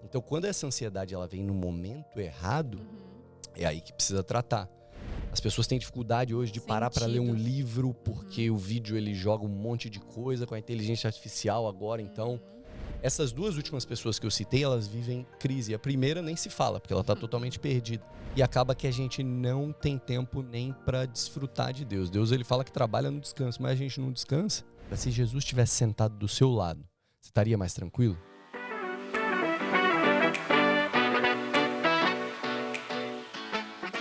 Então, quando essa ansiedade ela vem no momento errado, é aí que precisa tratar. As pessoas têm dificuldade hoje de parar para ler um livro, porque o vídeo ele joga um monte de coisa com a inteligência artificial agora. Então, essas duas últimas pessoas que eu citei, elas vivem crise. A primeira nem se fala, porque ela está totalmente perdida. E acaba que a gente não tem tempo nem para desfrutar de Deus. Deus ele fala que trabalha no descanso, mas a gente não descansa. Se Jesus estivesse sentado do seu lado, você estaria mais tranquilo?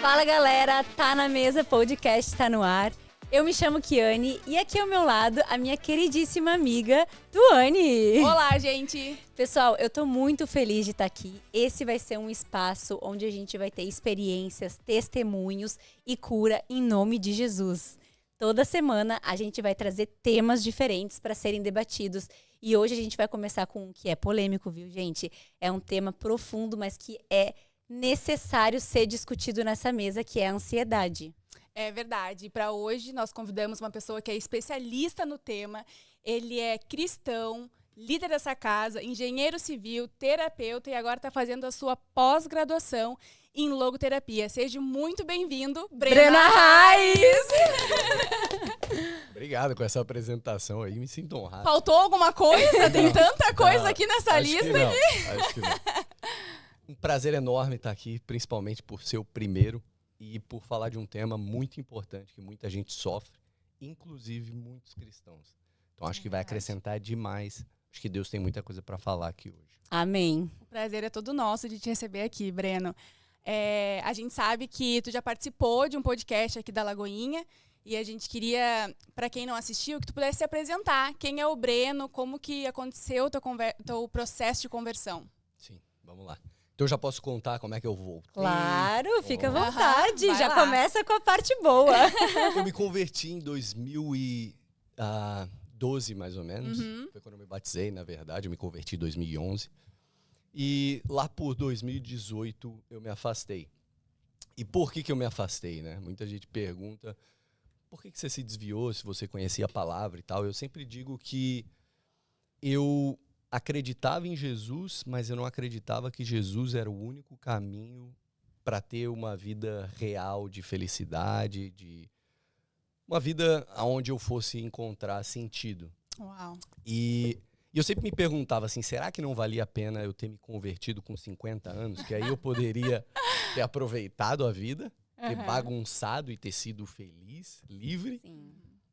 Fala galera, Tá na Mesa Podcast tá no ar. Eu me chamo Kiane e aqui ao meu lado a minha queridíssima amiga Tuane. Olá, gente! Pessoal, eu tô muito feliz de estar aqui. Esse vai ser um espaço onde a gente vai ter experiências, testemunhos e cura em nome de Jesus. Toda semana a gente vai trazer temas diferentes para serem debatidos. E hoje a gente vai começar com um que é polêmico, viu, gente? É um tema profundo, mas que é necessário ser discutido nessa mesa, que é a ansiedade. É verdade. Para hoje, nós convidamos uma pessoa que é especialista no tema. Ele é cristão, líder dessa casa, engenheiro civil, terapeuta e agora está fazendo a sua pós-graduação em logoterapia. Seja muito bem-vindo, Breno Arraes! Obrigado com essa apresentação aí, me sinto honrado. Faltou alguma coisa? Tem tanta coisa aqui nessa lista. Acho que não. Um prazer enorme estar aqui, principalmente por ser o primeiro e por falar de um tema muito importante que muita gente sofre, inclusive muitos cristãos. Então acho que vai acrescentar demais. Acho que Deus tem muita coisa para falar aqui hoje. Amém. O prazer é todo nosso de te receber aqui, Breno. A gente sabe que tu já participou de um podcast aqui da Lagoinha e a gente queria, para quem não assistiu, que tu pudesse se apresentar. Quem é o Breno? Como que aconteceu o teu processo de conversão? Sim, vamos lá. Então eu já posso contar como é que eu voltei? Claro, fica à vontade. Já lá. começa com a parte boa. Eu me converti em 2012, mais ou menos. Foi quando eu me batizei, na verdade. Eu me converti em 2011. E lá por 2018 eu me afastei. E por que eu me afastei, né? Muita gente pergunta por que você se desviou, se você conhecia a palavra e tal. Eu sempre digo que eu acreditava em Jesus, mas eu não acreditava que Jesus era o único caminho para ter uma vida real de felicidade, de uma vida onde eu fosse encontrar sentido. Uau. E eu sempre me perguntava assim, será que não valia a pena eu ter me convertido com 50 anos? Que aí eu poderia ter aproveitado a vida, ter bagunçado e ter sido feliz, livre. Sim.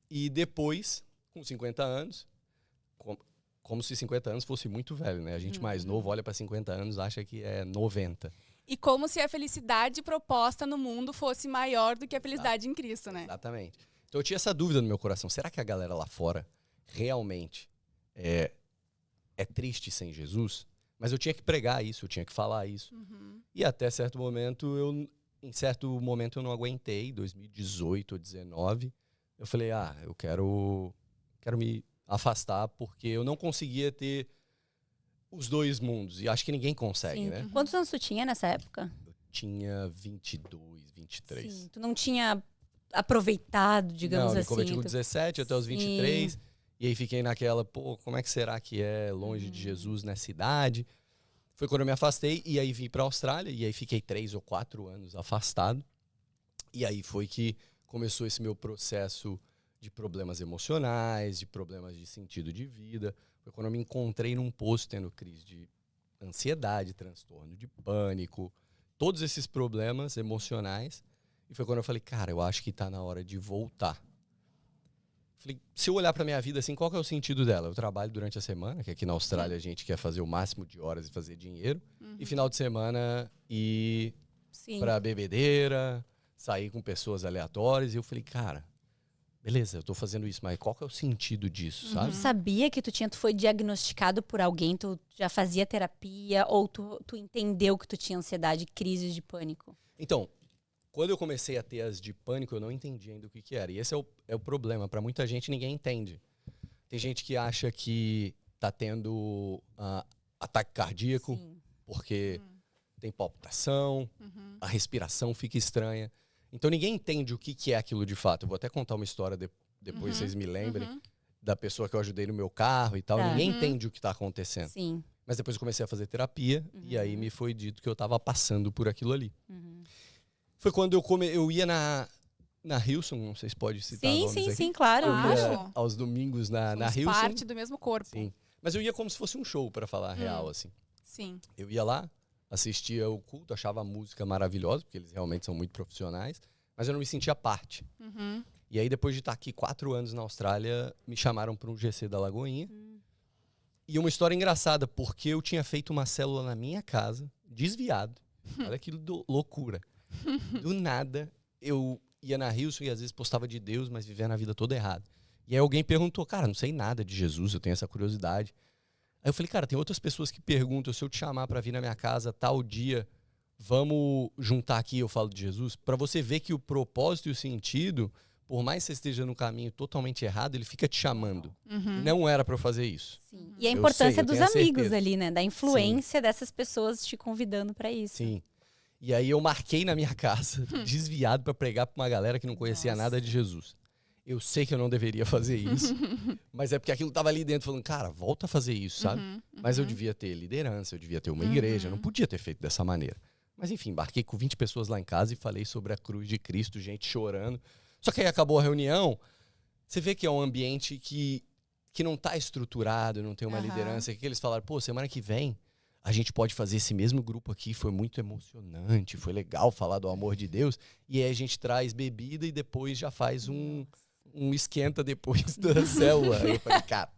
E depois, com 50 anos, como se 50 anos fosse muito velho, né? A gente mais novo olha para 50 anos acha que é 90. E como se a felicidade proposta no mundo fosse maior do que a felicidade em Cristo, né? Exatamente. Então eu tinha essa dúvida no meu coração. Será que a galera lá fora realmente é triste sem Jesus? Mas eu tinha que pregar isso, eu tinha que falar isso. E até certo momento, em certo momento eu não aguentei, 2018 ou 2019. Eu falei, eu quero me afastar, porque eu não conseguia ter os dois mundos. E acho que ninguém consegue, Sim. né? Quantos anos tu tinha nessa época? Eu tinha 22, 23. Sim, tu não tinha aproveitado, digamos não, assim. me converti com 17 até os 23. Sim. E aí fiquei naquela, como é que será que é longe de Jesus nessa idade? Foi quando eu me afastei e aí vim para a Austrália. E aí fiquei 3 ou 4 anos afastado. E aí foi que começou esse meu processo de problemas emocionais, de problemas de sentido de vida. Foi quando eu me encontrei num posto tendo crise de ansiedade, transtorno de pânico, todos esses problemas emocionais. E foi quando eu falei, cara, eu acho que tá na hora de voltar. Falei, se eu olhar pra minha vida assim, qual que é o sentido dela? Eu trabalho durante a semana, que aqui na Austrália a gente quer fazer o máximo de horas e fazer dinheiro. E final de semana ir pra bebedeira, sair com pessoas aleatórias. E eu falei, cara, beleza, eu tô fazendo isso, mas qual que é o sentido disso, sabe? Tu sabia que tu foi diagnosticado por alguém, tu já fazia terapia, ou tu entendeu que tu tinha ansiedade, crises de pânico? Então, quando eu comecei a ter as de pânico, eu não entendi ainda o que era. E esse é o problema. Para muita gente, ninguém entende. Tem gente que acha que tá tendo ataque cardíaco, porque tem palpitação, a respiração fica estranha. Então ninguém entende o que é aquilo de fato. Eu vou até contar uma história depois vocês me lembrem da pessoa que eu ajudei no meu carro e tal. Tá. Ninguém entende o que está acontecendo. Sim. Mas depois eu comecei a fazer terapia e aí me foi dito que eu estava passando por aquilo ali. Foi quando eu ia na Hilson, não sei se pode citar nomes aqui. Sim, claro. Eu ia Claro. aos domingos na Somos Hilson. parte do mesmo corpo. Sim. Mas eu ia como se fosse um show, pra falar a real, assim. Sim. Eu ia lá, assistia o culto, achava a música maravilhosa, porque eles realmente são muito profissionais, mas eu não me sentia parte. E aí, depois de estar aqui 4 anos na Austrália, me chamaram para um GC da Lagoinha. E uma história engraçada, porque eu tinha feito uma célula na minha casa, desviado. Olha que loucura. Do nada, eu ia na Hilson e às vezes postava de Deus, mas vivendo a vida toda errada. E aí alguém perguntou, cara, não sei nada de Jesus, eu tenho essa curiosidade. Aí eu falei, cara, tem outras pessoas que perguntam, se eu te chamar para vir na minha casa tal dia, vamos juntar aqui, eu falo de Jesus, para você ver que o propósito e o sentido, por mais que você esteja no caminho totalmente errado, ele fica te chamando. Não era para eu fazer isso. Sim. E a Eu importância sei, eu dos tenho a amigos certeza. ali, né? Da influência dessas pessoas te convidando pra isso. Sim. E aí eu marquei na minha casa, desviado para pregar para uma galera que não conhecia nada de Jesus. Eu sei que eu não deveria fazer isso, mas é porque aquilo tava ali dentro falando, cara, volta a fazer isso, sabe? Mas eu devia ter liderança, eu devia ter uma igreja, eu não podia ter feito dessa maneira. Mas enfim, embarquei com 20 pessoas lá em casa e falei sobre a cruz de Cristo, gente chorando. Só que aí acabou a reunião, você vê que é um ambiente que não tá estruturado, não tem uma liderança, que eles falaram, pô, semana que vem a gente pode fazer esse mesmo grupo aqui, foi muito emocionante, foi legal falar do amor de Deus, e aí a gente traz bebida e depois já faz um esquenta depois da célula. Aí eu falei, cara,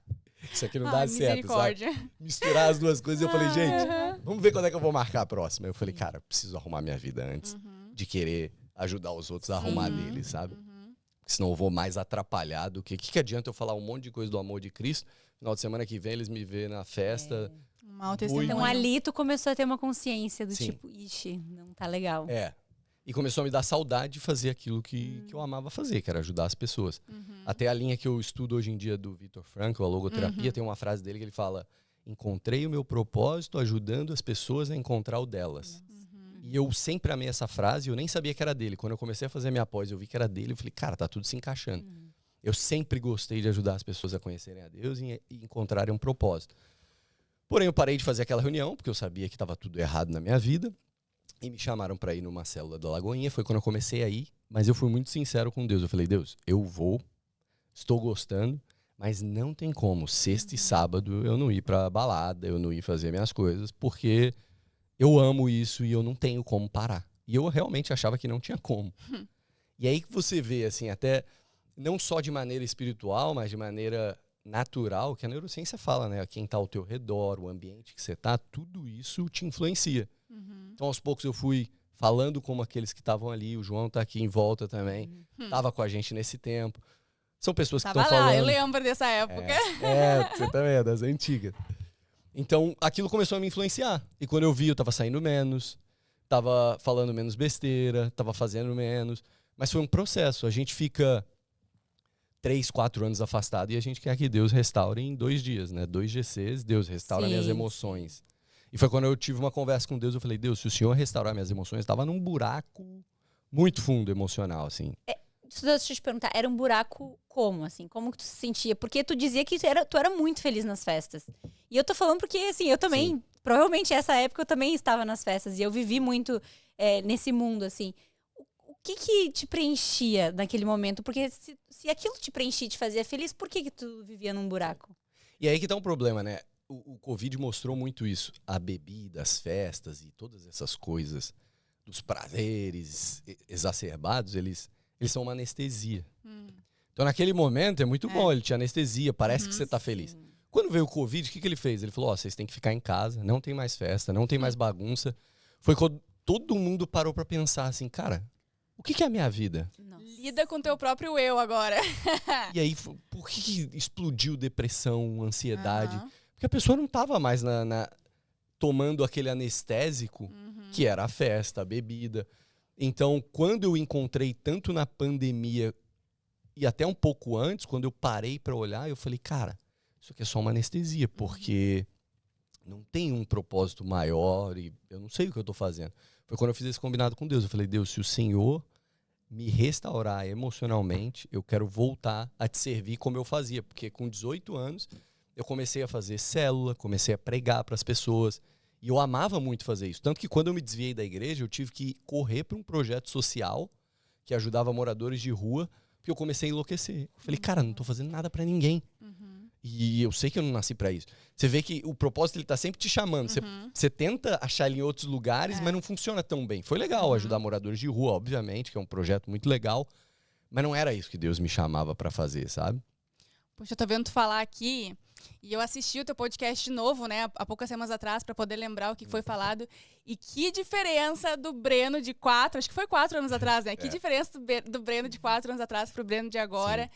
isso aqui não dá certo, sabe? Misturar as duas coisas. Eu falei, gente, vamos ver quando é que eu vou marcar a próxima. Eu falei, cara, preciso arrumar minha vida antes de querer ajudar os outros a arrumar deles, sabe? Senão eu vou mais atrapalhar do que... O que adianta eu falar um monte de coisa do amor de Cristo? Final de semana que vem eles me vêem na festa... Um mau testemunho. Então ali tu começou a ter uma consciência do Sim. tipo, ixi, não tá legal. E começou a me dar saudade de fazer aquilo que eu amava fazer, que era ajudar as pessoas. Até a linha que eu estudo hoje em dia do Viktor Frankl, a logoterapia, tem uma frase dele que ele fala: encontrei o meu propósito ajudando as pessoas a encontrar o delas. E eu sempre amei essa frase, eu nem sabia que era dele. Quando eu comecei a fazer a minha pós, eu vi que era dele, eu falei, cara, tá tudo se encaixando. Eu sempre gostei de ajudar as pessoas a conhecerem a Deus e encontrarem um propósito. Porém, eu parei de fazer aquela reunião, porque eu sabia que estava tudo errado na minha vida. E me chamaram para ir numa célula da Lagoinha. Foi quando eu comecei a ir. Mas eu fui muito sincero com Deus. Eu falei, Deus, eu vou, estou gostando, mas não tem como. Sexta e sábado eu não ir para balada, eu não ir fazer minhas coisas, porque eu amo isso e eu não tenho como parar. E eu realmente achava que não tinha como. E aí que você vê, assim, até não só de maneira espiritual, mas de maneira natural, que a neurociência fala, né? Quem está ao teu redor, o ambiente que você está, tudo isso te influencia. Então, aos poucos, eu fui falando como aqueles que estavam ali. O João está aqui em volta também. Estava com a gente nesse tempo. São pessoas que estão falando... eu lembro dessa época. Você também é das antigas. Então, aquilo começou a me influenciar. E quando eu vi, eu estava saindo menos, estava falando menos besteira, estava fazendo menos. Mas foi um processo. A gente fica 3, 4 anos afastado e a gente quer que Deus restaure em 2 dias, né? 2 GCs, Deus restaura minhas emoções. E foi quando eu tive uma conversa com Deus, eu falei, Deus, se o Senhor restaurar minhas emoções, eu estava num buraco muito fundo emocional, assim. Deixa eu te perguntar, era um buraco como, assim? Como que tu se sentia? Porque tu dizia que tu era muito feliz nas festas. E eu tô falando porque, assim, eu também, provavelmente essa época eu também estava nas festas e eu vivi muito nesse mundo, assim. O que te preenchia naquele momento? Porque se aquilo te preenchia e te fazia feliz, por que tu vivia num buraco? E aí que tá um problema, né? O Covid mostrou muito isso. A bebida, as festas e todas essas coisas dos prazeres exacerbados, eles são uma anestesia. Então, naquele momento, é muito bom, ele te anestesia, parece que você tá feliz. Quando veio o Covid, o que ele fez? Ele falou, vocês têm que ficar em casa, não tem mais festa, não tem mais bagunça. Foi quando todo mundo parou pra pensar assim, cara, o que é a minha vida? Nossa. Lida com teu próprio eu agora. E aí, por que explodiu depressão, ansiedade? Porque a pessoa não estava mais tomando aquele anestésico que era a festa, a bebida. Então, quando eu encontrei tanto na pandemia e até um pouco antes, quando eu parei para olhar, eu falei, cara, isso aqui é só uma anestesia, porque não tem um propósito maior e eu não sei o que eu estou fazendo. Foi quando eu fiz esse combinado com Deus. Eu falei, Deus, se o Senhor me restaurar emocionalmente, eu quero voltar a te servir como eu fazia. Porque com 18 anos, eu comecei a fazer célula, comecei a pregar para as pessoas. E eu amava muito fazer isso. Tanto que quando eu me desviei da igreja, eu tive que correr para um projeto social que ajudava moradores de rua, porque eu comecei a enlouquecer. Eu falei, cara, não tô fazendo nada para ninguém. E eu sei que eu não nasci para isso. Você vê que o propósito, ele tá sempre te chamando. Você tenta achar ele em outros lugares, mas não funciona tão bem. Foi legal ajudar moradores de rua, obviamente, que é um projeto muito legal. Mas não era isso que Deus me chamava para fazer, sabe? Poxa, eu tô vendo tu falar aqui, e eu assisti o teu podcast de novo, né, há poucas semanas atrás, para poder lembrar o que foi falado. E que diferença do Breno de 4, acho que foi 4 anos atrás, né? Que diferença do Breno de 4 anos atrás pro Breno de agora.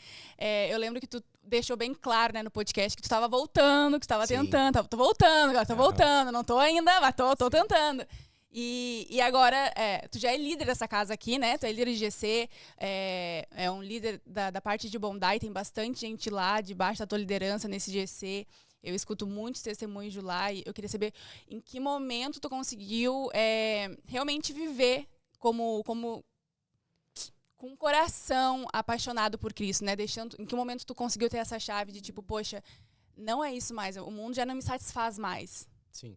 Eu lembro que tu deixou bem claro, né, no podcast, que tu estava voltando, que tu estava tentando. Tô voltando, agora tô voltando, não tô ainda, mas tô tentando. E agora, tu já é líder dessa casa aqui, né? Tu é líder de GC, é um líder da parte de Bondi, tem bastante gente lá, debaixo da tua liderança nesse GC. Eu escuto muitos testemunhos de lá e eu queria saber em que momento tu conseguiu realmente viver com um coração apaixonado por Cristo, né? Em que momento tu conseguiu ter essa chave de tipo, poxa, não é isso mais, o mundo já não me satisfaz mais. Sim.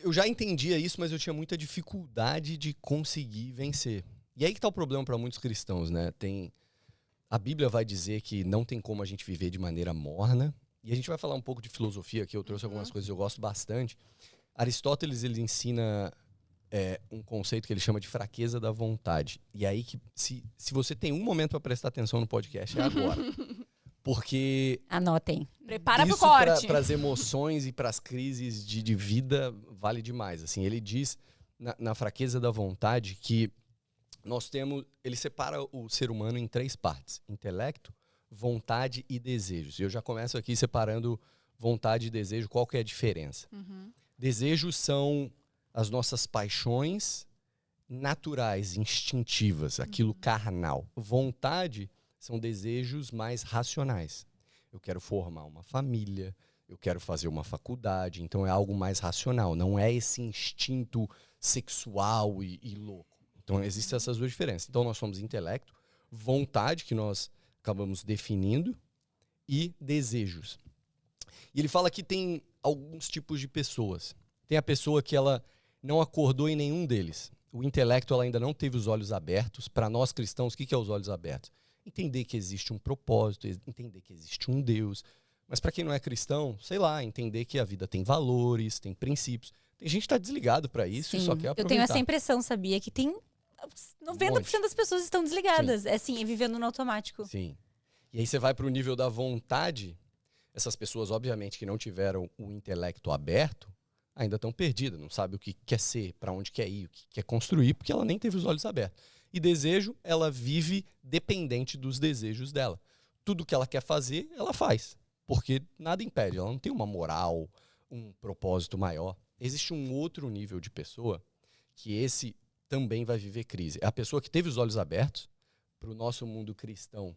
Eu já entendia isso, mas eu tinha muita dificuldade de conseguir vencer. E aí que tá o problema para muitos cristãos, né? A Bíblia vai dizer que não tem como a gente viver de maneira morna. E a gente vai falar um pouco de filosofia aqui, eu trouxe algumas coisas que eu gosto bastante. Aristóteles, ele ensina um conceito que ele chama de fraqueza da vontade. E aí que, se você tem um momento para prestar atenção no podcast, é agora. Porque anotem. Prepara pro isso corte. para as emoções e para as crises de vida vale demais. Assim, ele diz na fraqueza da vontade que ele separa o ser humano em 3 partes: intelecto, vontade e desejos. E eu já começo aqui separando vontade e desejo. Qual que é a diferença? Desejos são as nossas paixões naturais, instintivas, aquilo carnal. Vontade são desejos mais racionais. Eu quero formar uma família, eu quero fazer uma faculdade, então é algo mais racional, não é esse instinto sexual e louco. Então existem essas 2 diferenças. Então nós somos intelecto, vontade, que nós acabamos definindo, e desejos. E ele fala que tem alguns tipos de pessoas. Tem a pessoa que ela não acordou em nenhum deles. O intelecto, ela ainda não teve os olhos abertos. Para nós cristãos, o que é os olhos abertos? Entender que existe um propósito, entender que existe um Deus. Mas para quem não é cristão, sei lá, entender que a vida tem valores, tem princípios. Tem gente que está desligado para isso. Sim, e só quer aproveitar. Eu tenho essa impressão, sabia? Que tem 90% das pessoas estão desligadas. Sim. Vivendo no automático. Sim. E aí você vai para o nível da vontade. Essas pessoas, obviamente, que não tiveram o intelecto aberto, ainda estão perdidas. Não sabe o que quer ser, para onde quer ir, o que quer construir, porque ela nem teve os olhos abertos. E desejo, ela vive dependente dos desejos dela. Tudo que ela quer fazer, ela faz. Porque nada impede. Ela não tem uma moral, um propósito maior. Existe um outro nível de pessoa que esse também vai viver crise. É a pessoa que teve os olhos abertos para o nosso mundo cristão.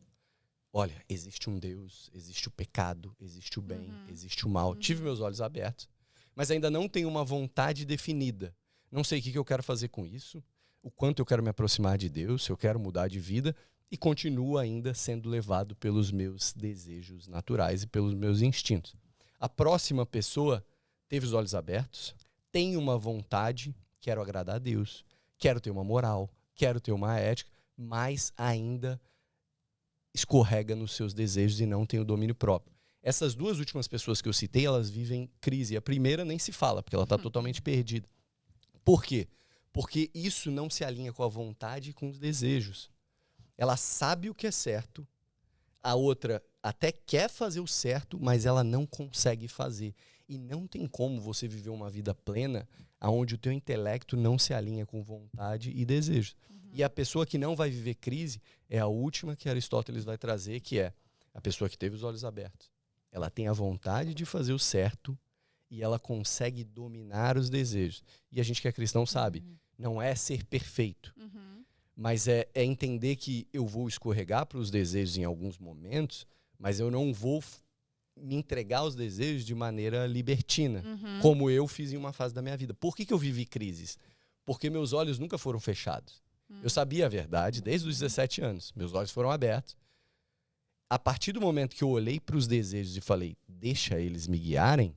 Olha, existe um Deus, existe o pecado, existe o bem, existe o mal. Tive meus olhos abertos, mas ainda não tenho uma vontade definida. Não sei o que eu quero fazer com isso, o quanto eu quero me aproximar de Deus, se eu quero mudar de vida, e continuo ainda sendo levado pelos meus desejos naturais e pelos meus instintos. A próxima pessoa teve os olhos abertos, tem uma vontade, quero agradar a Deus, quero ter uma moral, quero ter uma ética, mas ainda escorrega nos seus desejos e não tem o domínio próprio. Essas 2 últimas pessoas que eu citei, elas vivem crise. A primeira nem se fala, porque ela está totalmente perdida. Por quê? Porque isso não se alinha com a vontade e com os desejos. Ela sabe o que é certo, a outra até quer fazer o certo, mas ela não consegue fazer. E não tem como você viver uma vida plena onde o teu intelecto não se alinha com vontade e desejos. E a pessoa que não vai viver crise é a última que Aristóteles vai trazer, que é a pessoa que teve os olhos abertos. Ela tem a vontade de fazer o certo e ela consegue dominar os desejos. E a gente que é cristão sabe, não é ser perfeito, mas é entender que eu vou escorregar para os desejos em alguns momentos, mas eu não vou me entregar aos desejos de maneira libertina, como eu fiz em uma fase da minha vida. Por que eu vivi crises? Porque meus olhos nunca foram fechados. Eu sabia a verdade desde os 17 anos. Meus olhos foram abertos. a partir do momento que eu olhei para os desejos e falei, deixa eles me guiarem,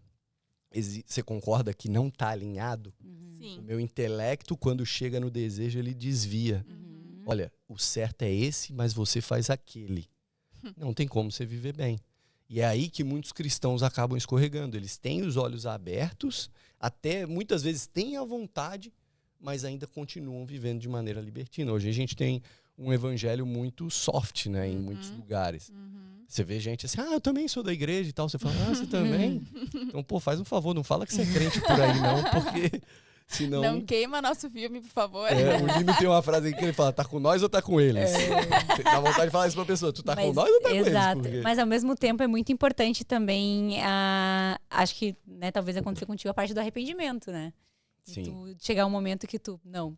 você concorda que não está alinhado? Sim. O meu intelecto, quando chega no desejo, ele desvia. Olha, o certo é esse, mas você faz aquele. Não tem como você viver bem. E é aí que muitos cristãos acabam escorregando. Eles têm os olhos abertos, até muitas vezes têm a vontade, mas ainda continuam vivendo de maneira libertina. Hoje a gente tem um evangelho muito soft, né, em muitos lugares. Você vê gente assim, eu também sou da igreja e tal. Você fala, você também? Então, pô, faz um favor, não fala que você é crente por aí não, porque senão... Não queima nosso filme, por favor. O Lino tem uma frase aqui que ele fala, tá com nós ou tá com eles? Dá vontade de falar isso pra pessoa, tu tá com nós ou tá com eles? Exato, Porque... mas ao mesmo tempo é muito importante também, acho que, né, talvez aconteça contigo a parte do arrependimento, né? Sim. Tu chegar um momento que tu, não,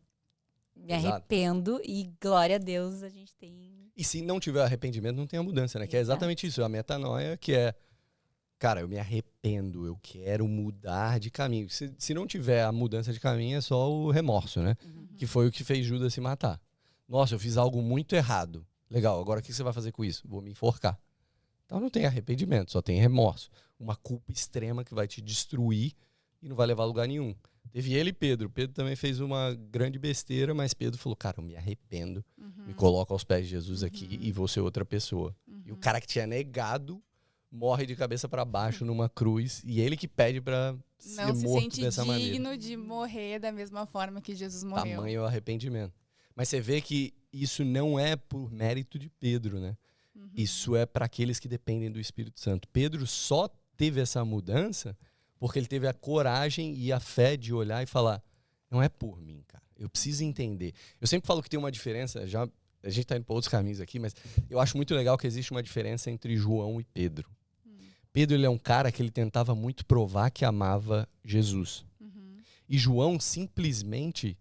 me Exato. arrependo e glória a Deus a gente tem... E se não tiver arrependimento, não tem a mudança, né? Que é exatamente isso, a metanoia, que é, cara, eu me arrependo, eu quero mudar de caminho. Se não tiver a mudança de caminho, é só o remorso, né? Que foi o que fez Judas se matar. Nossa, eu fiz algo muito errado. Legal, agora o que você vai fazer com isso? Vou me enforcar. Então não tem arrependimento, só tem remorso. Uma culpa extrema que vai te destruir e não vai levar a lugar nenhum. Teve ele e Pedro. Pedro também fez uma grande besteira, mas Pedro falou, cara, eu me arrependo, me coloco aos pés de Jesus aqui e vou ser outra pessoa. E o cara que tinha negado morre de cabeça para baixo numa cruz e ele que pede para ser Não se morto sente dessa maneira. digno de morrer da mesma forma que Jesus morreu. Tamanho arrependimento. Mas você vê que isso não é por mérito de Pedro, né? Isso é para aqueles que dependem do Espírito Santo. Pedro só teve essa mudança porque ele teve a coragem e a fé de olhar e falar, não é por mim, cara. Eu preciso entender. Eu sempre falo que tem uma diferença, a gente tá indo para outros caminhos aqui, mas eu acho muito legal que existe uma diferença entre João e Pedro. Pedro, ele é um cara que ele tentava muito provar que amava Jesus. E João, simplesmente,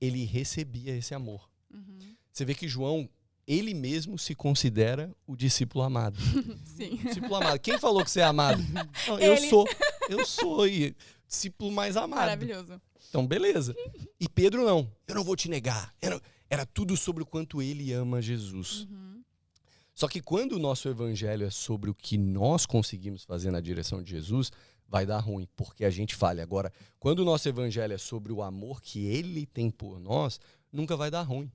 ele recebia esse amor. Você vê que João, ele mesmo se considera o discípulo amado. Sim. Discípulo amado. Quem falou que você é amado? Não, eu sou e discípulo mais amado. Maravilhoso. Então, beleza. E Pedro não. Eu não vou te negar. Era tudo sobre o quanto ele ama Jesus. Só que quando o nosso evangelho é sobre o que nós conseguimos fazer na direção de Jesus, vai dar ruim, porque a gente falha. Agora, quando o nosso evangelho é sobre o amor que ele tem por nós, nunca vai dar ruim.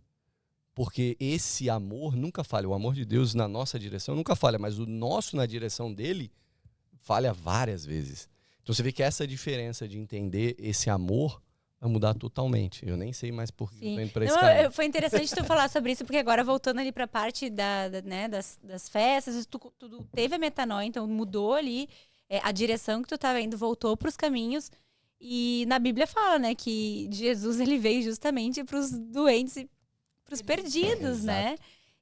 Porque esse amor nunca falha. O amor de Deus na nossa direção nunca falha, mas o nosso na direção dele falha várias vezes. Então você vê que essa diferença de entender esse amor vai mudar totalmente. Eu nem sei mais por que eu tô indo pra esse caminho. Foi interessante tu falar sobre isso, porque agora voltando ali pra parte né, das festas, tu teve a metanoia, então mudou ali a direção que tu tava indo, voltou pros caminhos. E na Bíblia fala, né, que Jesus ele veio justamente pros doentes e pros perdidos, né?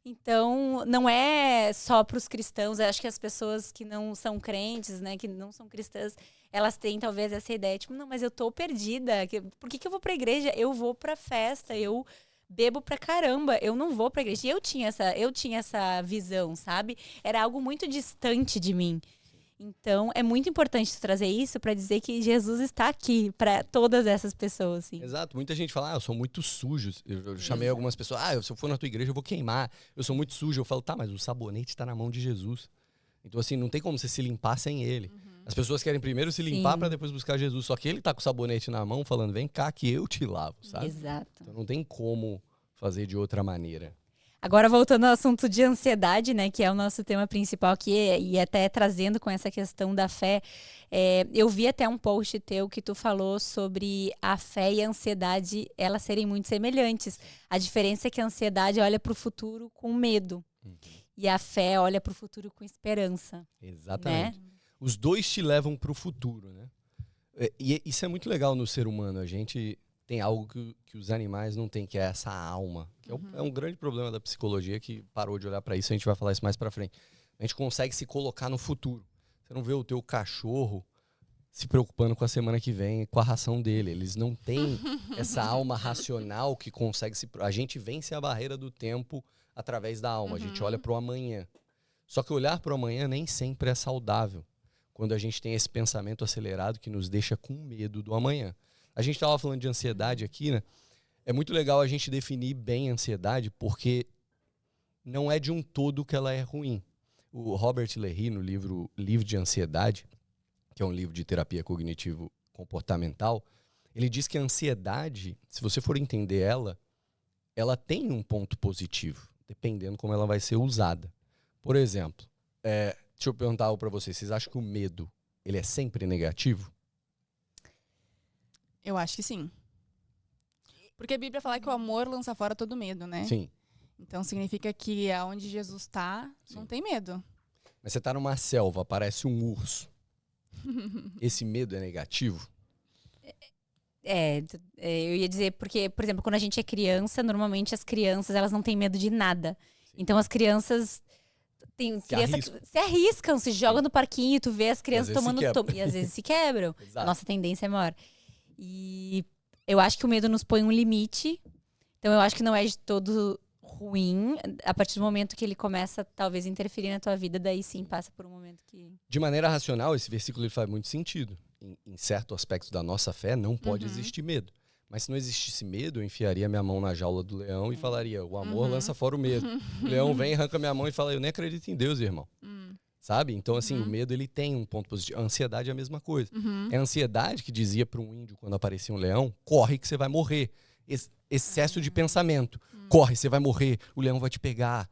Então, não é só pros cristãos. Eu acho que as pessoas que não são crentes, né, que não são cristãs, elas têm talvez essa ideia, tipo, não, mas eu tô perdida. Por que eu vou pra igreja? Eu vou pra festa, eu bebo pra caramba, eu não vou pra igreja. E eu tinha essa visão, sabe? Era algo muito distante de mim. Então, é muito importante tu trazer isso para dizer que Jesus está aqui para todas essas pessoas. Assim. Exato. Muita gente fala, eu sou muito sujo. Eu chamei algumas pessoas, se eu for na tua igreja eu vou queimar. Eu sou muito sujo. Eu falo, tá, mas o sabonete está na mão de Jesus. Então, assim, não tem como você se limpar sem ele. As pessoas querem primeiro se limpar para depois buscar Jesus. Só que ele tá com o sabonete na mão falando, vem cá que eu te lavo, sabe? Exato. Então, não tem como fazer de outra maneira. Agora, voltando ao assunto de ansiedade, né, que é o nosso tema principal aqui, e até trazendo com essa questão da fé, eu vi até um post teu que tu falou sobre a fé e a ansiedade, elas serem muito semelhantes. A diferença é que a ansiedade olha para o futuro com medo, e a fé olha para o futuro com esperança. Exatamente. Né? Os dois te levam para o futuro, né? E isso é muito legal no ser humano. A gente tem algo que os animais não têm, que é essa alma. Que é um grande problema da psicologia que parou de olhar para isso. A gente vai falar isso mais para frente. A gente consegue se colocar no futuro. Você não vê o teu cachorro se preocupando com a semana que vem, com a ração dele. Eles não têm essa alma racional que consegue se... A gente vence a barreira do tempo através da alma. A gente olha para o amanhã. Só que olhar para o amanhã nem sempre é saudável. Quando a gente tem esse pensamento acelerado que nos deixa com medo do amanhã. A gente estava falando de ansiedade aqui, né? É muito legal a gente definir bem a ansiedade, porque não é de um todo que ela é ruim. O Robert Leahy, no livro Livre de Ansiedade, que é um livro de terapia cognitivo-comportamental, ele diz que a ansiedade, se você for entender ela tem um ponto positivo, dependendo como ela vai ser usada. Por exemplo, deixa eu perguntar algo para vocês acham que o medo, ele é sempre negativo? Eu acho que sim. Porque a Bíblia fala que o amor lança fora todo medo, né? Sim. Então significa que aonde Jesus está, não tem medo. Mas você tá numa selva, aparece um urso. Esse medo é negativo? Eu ia dizer, porque, por exemplo, quando a gente é criança, normalmente as crianças, elas não têm medo de nada. Sim. Então as crianças... Tem criança que se arriscam, se jogam no parquinho, tu vê as crianças tomando... E às vezes se quebram. Exato. A nossa tendência é maior. E eu acho que o medo nos põe um limite. Então eu acho que não é de todo ruim. A partir do momento que ele começa, talvez, a interferir na tua vida, daí sim passa por um momento que... De maneira racional, esse versículo ele faz muito sentido. Em certo aspecto da nossa fé, não pode existir medo. Mas se não existisse medo, eu enfiaria minha mão na jaula do leão e falaria, o amor lança fora o medo. O leão vem, arranca minha mão e fala, eu nem acredito em Deus, irmão. Sabe? Então, assim, o medo, ele tem um ponto positivo. A ansiedade é a mesma coisa. É a ansiedade que dizia para um índio, quando aparecia um leão, corre que você vai morrer. Excesso de pensamento. Corre, você vai morrer, o leão vai te pegar.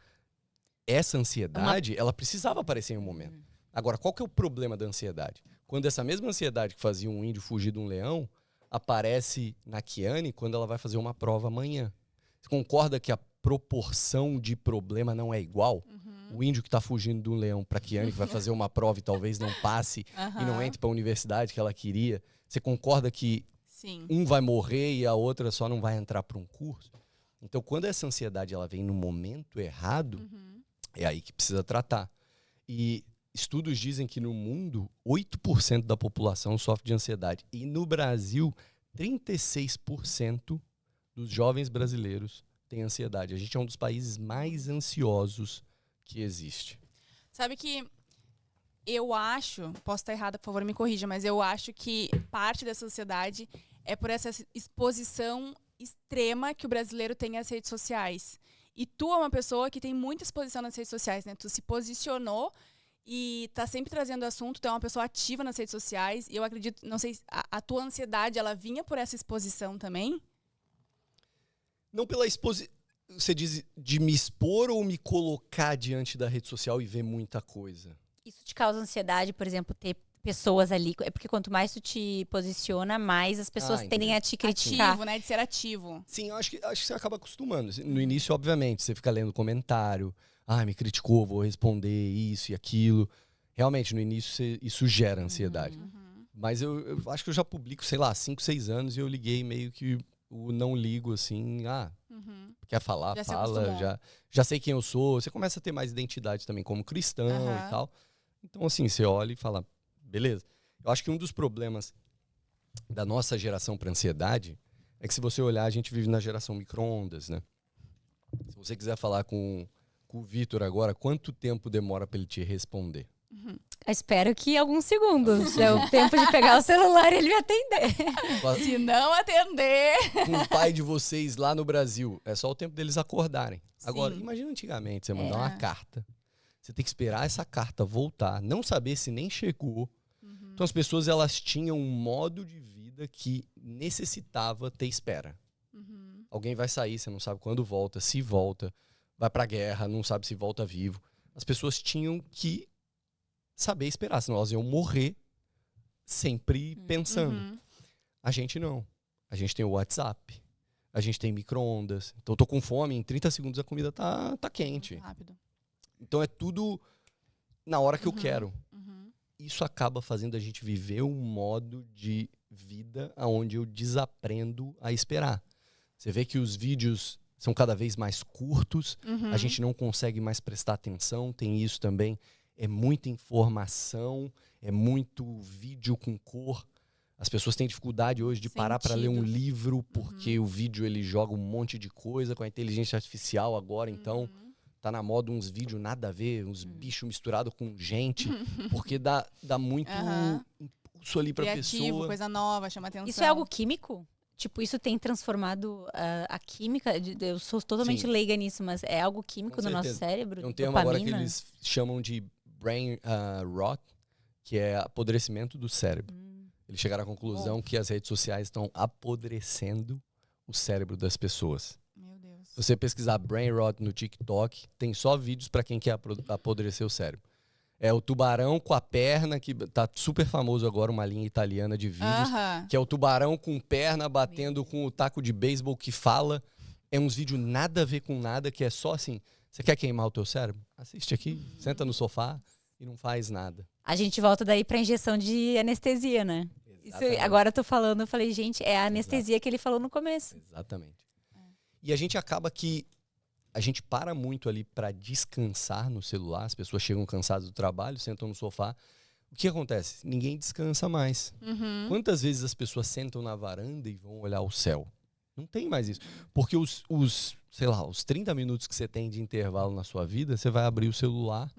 Essa ansiedade, ela precisava aparecer em um momento. Agora, qual que é o problema da ansiedade? Quando essa mesma ansiedade que fazia um índio fugir de um leão, aparece na Kiane quando ela vai fazer uma prova amanhã. Você concorda que a proporção de problema não é igual? O índio que está fugindo de um leão para a Kiane, que vai fazer uma prova e talvez não passe e não entre para a universidade que ela queria. Você concorda que Sim. um vai morrer e a outra só não vai entrar para um curso? Então, quando essa ansiedade ela vem no momento errado, é aí que precisa tratar. E estudos dizem que no mundo, 8% da população sofre de ansiedade. E no Brasil, 36% dos jovens brasileiros têm ansiedade. A gente é um dos países mais ansiosos que existe. Sabe que eu acho, posso estar errada, por favor, me corrija, mas eu acho que parte dessa ansiedade é por essa exposição extrema que o brasileiro tem às redes sociais. E tu é uma pessoa que tem muita exposição nas redes sociais, né? Tu se posicionou e tá sempre trazendo assunto, tu é uma pessoa ativa nas redes sociais. E eu acredito, não sei, a tua ansiedade, ela vinha por essa exposição também? Não pela exposição. Você diz de me expor ou me colocar diante da rede social e ver muita coisa? Isso te causa ansiedade, por exemplo, ter pessoas ali? É porque quanto mais tu te posiciona, mais as pessoas tendem a te criticar. Ativo, né? De ser ativo. Sim, eu acho que você acaba acostumando. No início, obviamente, você fica lendo comentário. Me criticou, vou responder isso e aquilo. Realmente, no início, isso gera ansiedade. Mas eu acho que eu já publico, sei lá, 5, 6 anos e eu liguei meio que o não ligo, assim. Quer falar, Já se fala. acostumou. Já sei quem eu sou. Você começa a ter mais identidade também como cristão e tal. Então, assim, você olha e fala, beleza. Eu acho que um dos problemas da nossa geração para ansiedade é que se você olhar, a gente vive na geração micro-ondas, né? Se você quiser falar com o Vitor agora, quanto tempo demora para ele te responder? Espero que alguns segundos. É o tempo de pegar o celular e ele me atender. Se não atender... Com o pai de vocês lá no Brasil, é só o tempo deles acordarem. Sim. Agora, imagina antigamente, você mandar uma carta. Você tem que esperar essa carta voltar, não saber se nem chegou. Então as pessoas, elas tinham um modo de vida que necessitava ter espera. Alguém vai sair, você não sabe quando volta, se volta, vai pra guerra, não sabe se volta vivo. As pessoas tinham que saber esperar, senão elas iam morrer sempre pensando. A gente não. A gente tem o WhatsApp, a gente tem micro-ondas. Então eu tô com fome, em 30 segundos a comida tá quente. Rápido. Então é tudo na hora que eu quero. Isso acaba fazendo a gente viver um modo de vida onde eu desaprendo a esperar. Você vê que os vídeos são cada vez mais curtos, a gente não consegue mais prestar atenção, tem isso também. É muita informação, é muito vídeo com cor. As pessoas têm dificuldade hoje de parar para ler um livro, porque o vídeo ele joga um monte de coisa com a inteligência artificial agora, então tá na moda uns vídeos nada a ver, uns bichos misturados com gente, porque dá muito impulso ali pra Criativo, pessoa. coisa nova, chama atenção. Isso é algo químico? tipo, isso tem transformado a química? Eu sou totalmente Sim. leiga nisso, mas é algo químico Com no nosso certeza. cérebro? Tem um termo agora que Dopamina? eles chamam de brain rot, que é apodrecimento do cérebro. Eles chegaram à conclusão que as redes sociais estão apodrecendo o cérebro das pessoas. Meu Deus. Se você pesquisar brain rot no TikTok, tem só vídeos para quem quer apodrecer o cérebro. É o tubarão com a perna, que tá super famoso agora, uma linha italiana de vídeos, Aham. que é o tubarão com perna batendo com o taco de beisebol que fala. É uns vídeos nada a ver com nada, que é só assim, você quer queimar o teu cérebro? Assiste aqui, senta no sofá e não faz nada. A gente volta daí pra injeção de anestesia, né? Isso, Exatamente. agora eu tô falando, eu falei, gente, é a anestesia que ele falou no começo. Exatamente. E a gente acaba que a gente para muito ali para descansar no celular. As pessoas chegam cansadas do trabalho, sentam no sofá. O que acontece? Ninguém descansa mais. Uhum. Quantas vezes as pessoas sentam na varanda e vão olhar o céu? Não tem mais isso. Porque os 30 minutos que você tem de intervalo na sua vida, você vai abrir o celular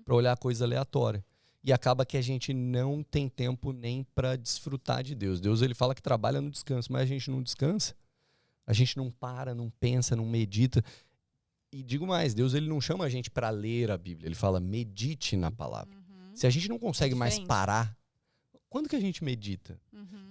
para olhar coisa aleatória. E acaba que a gente não tem tempo nem para desfrutar de Deus. Deus, ele fala que trabalha no descanso, mas a gente não descansa. A gente não para, não pensa, não medita. E digo mais, Deus, ele não chama a gente para ler a Bíblia. Ele fala, medite na palavra. Se a gente não consegue mais diferente. parar, quando que a gente medita?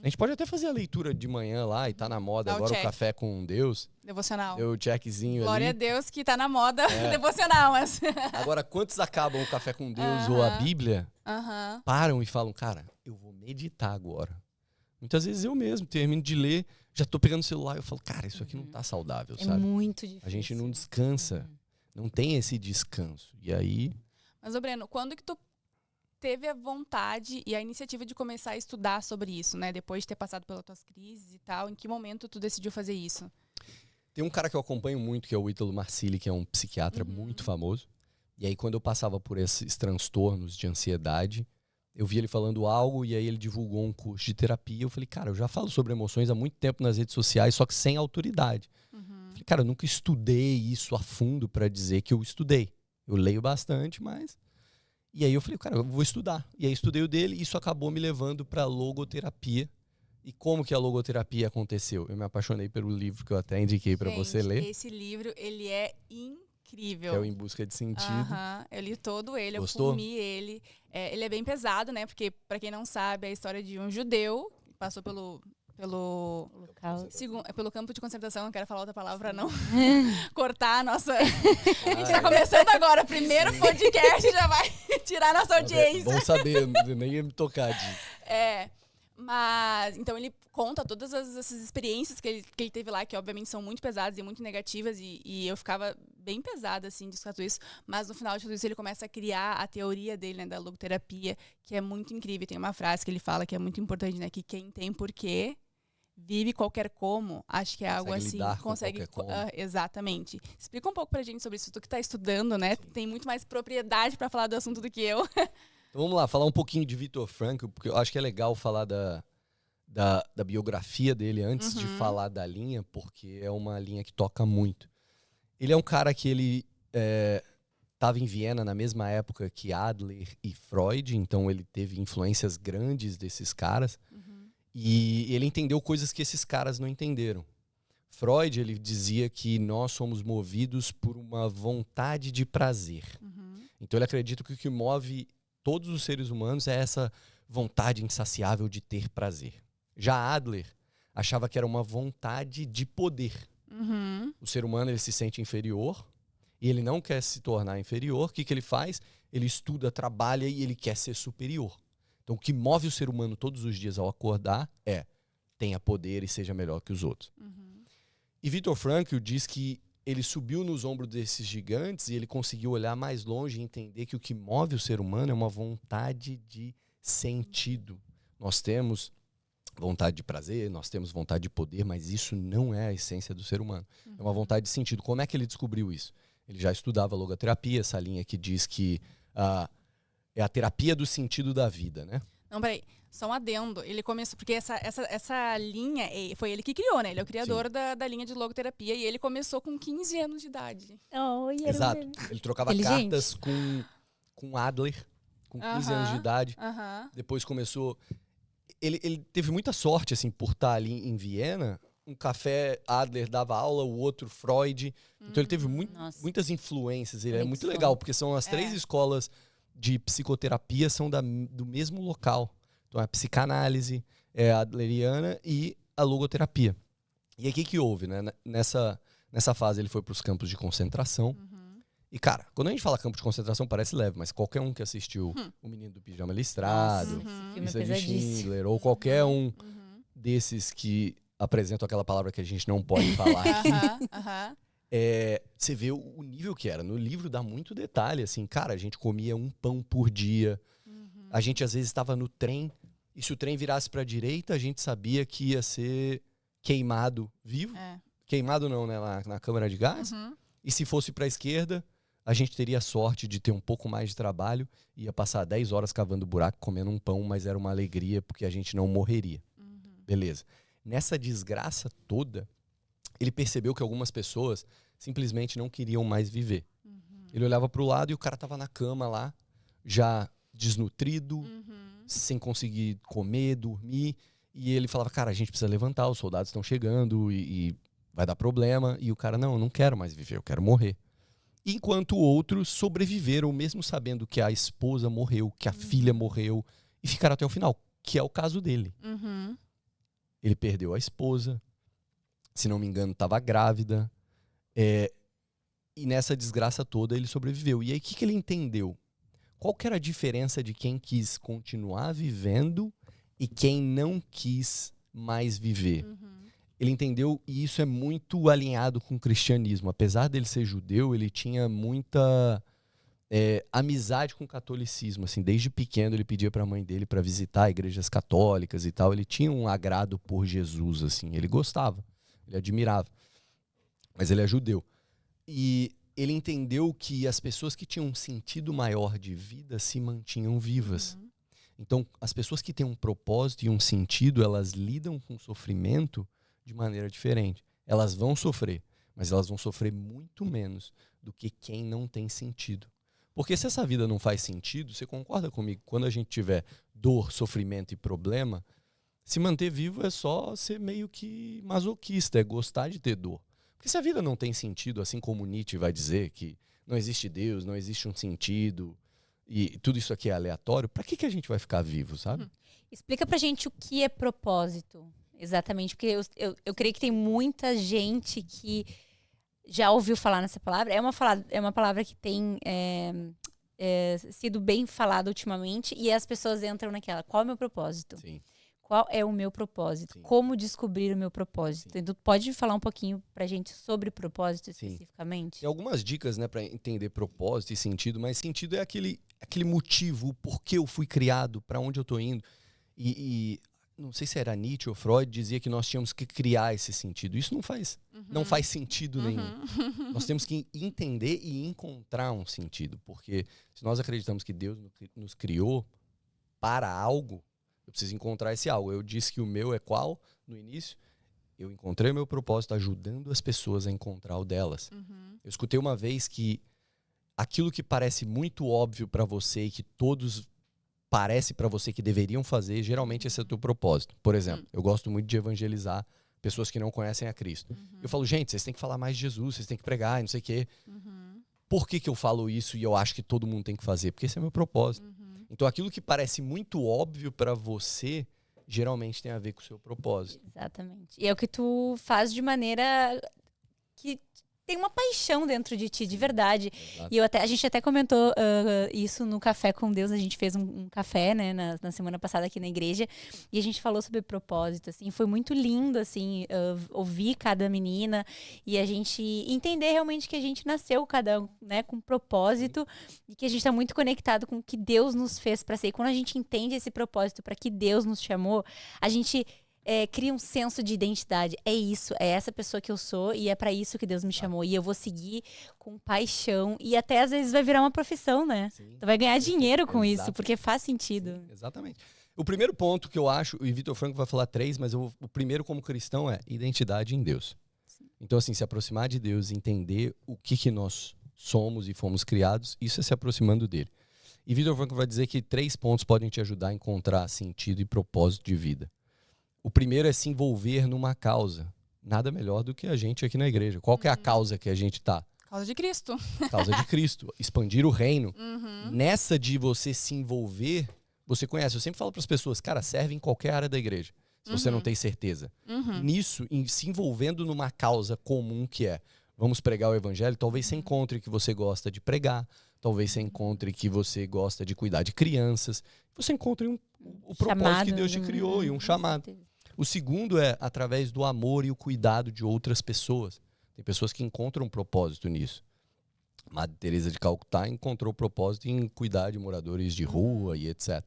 A gente pode até fazer a leitura de manhã lá, e tá na moda Dá o agora check. o café com Deus. Devocional. Deu o checkzinho Glória a ali. Deus que tá na moda devocional, mas... Agora, quantos acabam o café com Deus ou a Aham. Bíblia, Aham. param e falam, cara, eu vou meditar agora. Muitas vezes eu mesmo termino de ler, já tô pegando o celular e eu falo, cara, isso aqui não tá saudável, É sabe? muito difícil. A gente não descansa, não tem esse descanso. E aí, Mas, ô Breno, quando que tu teve a vontade e a iniciativa de começar a estudar sobre isso, né? Depois de ter passado pelas tuas crises e tal, em que momento tu decidiu fazer isso? tem um cara que eu acompanho muito, que é o Ítalo Marcilli, que é um psiquiatra muito famoso. E aí, quando eu passava por esses transtornos de ansiedade, eu vi ele falando algo e aí ele divulgou um curso de terapia. Eu falei, cara, eu já falo sobre emoções há muito tempo nas redes sociais, só que sem autoridade. Falei, cara, eu nunca estudei isso a fundo para dizer que eu estudei. Eu leio bastante, mas... E aí eu falei, cara, eu vou estudar. E aí estudei o dele e isso acabou me levando para logoterapia. E como que a logoterapia aconteceu? Eu me apaixonei pelo livro que eu até indiquei para você Gente, ler, esse livro, ele é incrível. que é o Em Busca de Sentido. Aham, eu li todo ele, Gostou? eu comi ele. É, ele é bem pesado, né? Porque, pra quem não sabe, é a história de um judeu que passou pelo pelo campo de concentração, não quero falar outra palavra pra não cortar a nossa... A gente tá começando agora, primeiro podcast já vai tirar a nossa audiência. Bom saber, eu nem ia me tocar disso. É, mas, então ele conta todas essas experiências que ele teve lá, que obviamente são muito pesadas e muito negativas, e eu ficava bem pesada, assim, de escutar tudo isso, mas no final de tudo isso ele começa a criar a teoria dele, né, da logoterapia, que é muito incrível. Tem uma frase que ele fala que é muito importante, né, que quem tem porquê vive qualquer como, acho que é algo Consegue assim, lidar com qualquer como. exatamente. Explica um pouco pra gente sobre isso, tu que tá estudando, né, tem muito mais propriedade pra falar do assunto do que eu. Então vamos lá, falar um pouquinho de Viktor Frankl, porque eu acho que é legal falar da biografia dele antes de falar da linha, porque é uma linha que toca muito. Ele é um cara que ele estava em Viena na mesma época que Adler e Freud, então ele teve influências grandes desses caras, e ele entendeu coisas que esses caras não entenderam. Freud, ele dizia que nós somos movidos por uma vontade de prazer. Então ele acredita que o que move todos os seres humanos é essa vontade insaciável de ter prazer. Já Adler achava que era uma vontade de poder. O ser humano, ele se sente inferior e ele não quer se tornar inferior. O que ele faz? Ele estuda, trabalha e ele quer ser superior. Então o que move o ser humano todos os dias ao acordar é: tenha poder e seja melhor que os outros. E Viktor Frankl diz que ele subiu nos ombros desses gigantes e ele conseguiu olhar mais longe e entender que o que move o ser humano é uma vontade de sentido. Nós temos vontade de prazer, nós temos vontade de poder, mas isso não é a essência do ser humano. É uma vontade de sentido. Como é que ele descobriu isso? Ele já estudava logoterapia, essa linha que diz que é a terapia do sentido da vida, né? Não, peraí, só um adendo. Ele começou, porque essa linha, foi ele que criou, né? Ele é o criador da linha de logoterapia e ele começou com 15 anos de idade. Oi, era Exato. um bebê. Ele trocava Inteligente. cartas com Adler, com 15 anos de idade. Aham. Depois começou... Ele teve muita sorte, assim, por estar ali em Viena, um café Adler dava aula, o outro Freud. Então ele teve muitas influências. Ele é muito legal, porque são as 3 escolas de psicoterapia são do mesmo local. Então a psicanálise, a adleriana e a logoterapia. E aí o que houve, né? Nessa fase ele foi para os campos de concentração. E, cara, quando a gente fala campo de concentração, parece leve, mas qualquer um que assistiu O Menino do Pijama Listrado, Lista de Schindler, ou qualquer um desses que apresentam aquela palavra que a gente não pode falar aqui, você vê o nível que era. No livro dá muito detalhe, assim, cara, a gente comia um pão por dia, a gente às vezes estava no trem, e se o trem virasse para a direita, a gente sabia que ia ser queimado vivo, queimado não, né, na câmara de gás, e se fosse para a esquerda, a gente teria sorte de ter um pouco mais de trabalho e ia passar 10 horas cavando buraco, comendo um pão, mas era uma alegria porque a gente não morreria. Beleza. Nessa desgraça toda, ele percebeu que algumas pessoas simplesmente não queriam mais viver. Ele olhava para o lado e o cara estava na cama lá, já desnutrido, sem conseguir comer, dormir. E ele falava, cara, a gente precisa levantar, os soldados estão chegando e vai dar problema. E o cara, não, eu não quero mais viver, eu quero morrer. Enquanto outros sobreviveram, mesmo sabendo que a esposa morreu, que a filha morreu, e ficaram até o final, que é o caso dele. Ele perdeu a esposa, se não me engano, estava grávida, e nessa desgraça toda ele sobreviveu. E aí o que ele entendeu? Qual que era a diferença de quem quis continuar vivendo e quem não quis mais viver? Ele entendeu, e isso é muito alinhado com o cristianismo. Apesar dele ser judeu, ele tinha muita amizade com o catolicismo. Assim, desde pequeno ele pedia para a mãe dele para visitar igrejas católicas e tal. Ele tinha um agrado por Jesus, assim. Ele gostava, ele admirava. Mas ele é judeu. E ele entendeu que as pessoas que tinham um sentido maior de vida se mantinham vivas. Então, as pessoas que têm um propósito e um sentido, elas lidam com o sofrimento de maneira diferente. Elas vão sofrer, mas elas vão sofrer muito menos do que quem não tem sentido. Porque se essa vida não faz sentido, você concorda comigo? Quando a gente tiver dor, sofrimento e problema, se manter vivo é só ser meio que masoquista, é gostar de ter dor. Porque se a vida não tem sentido, assim como Nietzsche vai dizer que não existe Deus, não existe um sentido, e tudo isso aqui é aleatório, pra que a gente vai ficar vivo, sabe? Explica pra gente o que é propósito. Exatamente, porque eu creio que tem muita gente que já ouviu falar nessa palavra. É uma palavra que tem sido bem falada ultimamente, e as pessoas entram naquela, qual é o meu propósito? Sim. Qual é o meu propósito? Sim. Como descobrir o meu propósito? Sim. Então, pode falar um pouquinho pra gente sobre propósito especificamente? Tem algumas dicas, né, para entender propósito e sentido, mas sentido é aquele motivo, o porquê eu fui criado, para onde eu tô indo. E não sei se era Nietzsche ou Freud, dizia que nós tínhamos que criar esse sentido. Isso não faz sentido nenhum. Nós temos que entender e encontrar um sentido, porque se nós acreditamos que Deus nos criou para algo, eu preciso encontrar esse algo. Eu disse que o meu é qual no início? Eu encontrei o meu propósito ajudando as pessoas a encontrar o delas. Eu escutei uma vez que aquilo que parece muito óbvio para você e que todos parece para você que deveriam fazer, geralmente esse é o teu propósito. Por exemplo, eu gosto muito de evangelizar pessoas que não conhecem a Cristo. Eu falo, gente, vocês têm que falar mais de Jesus, vocês têm que pregar, não sei o quê. Por que eu falo isso e eu acho que todo mundo tem que fazer? Porque esse é o meu propósito. Então aquilo que parece muito óbvio para você, geralmente tem a ver com o seu propósito. Exatamente. E é o que tu faz de maneira que tem uma paixão dentro de ti, de verdade. Exato. E a gente até comentou isso no Café com Deus. A gente fez um café, né, na semana passada aqui na igreja. E a gente falou sobre propósito, assim. Foi muito lindo, assim, ouvir cada menina e a gente entender realmente que a gente nasceu cada um, né, com propósito e que a gente está muito conectado com o que Deus nos fez para ser. E quando a gente entende esse propósito para que Deus nos chamou, a gente cria um senso de identidade. É isso, é essa pessoa que eu sou e é para isso que Deus me chamou. E eu vou seguir com paixão e até às vezes vai virar uma profissão, né? Sim. Tu vai ganhar dinheiro com Exato. isso, porque faz sentido. Sim, exatamente. O primeiro ponto que eu acho, e Vitor Franco vai falar 3, mas o primeiro como cristão é identidade em Deus. Sim. Então assim, se aproximar de Deus, entender o que nós somos e fomos criados, isso é se aproximando dele. E Vitor Franco vai dizer que 3 pontos podem te ajudar a encontrar sentido e propósito de vida. O primeiro é se envolver numa causa. nada melhor do que a gente aqui na igreja. Qual que é a causa que a gente tá? Causa de Cristo. Causa de Cristo. Expandir o reino. Uhum. Nessa de você se envolver, você conhece. Eu sempre falo para as pessoas, cara, serve em qualquer área da igreja. Se você não tem certeza. Nisso, se envolvendo numa causa comum que é, vamos pregar o evangelho, talvez você encontre que você gosta de pregar, talvez você encontre que você gosta de cuidar de crianças, você encontre o propósito que Deus te criou e um chamado. O segundo é através do amor e o cuidado de outras pessoas. Tem pessoas que encontram um propósito nisso. Madre Teresa de Calcutá encontrou propósito em cuidar de moradores de rua e etc.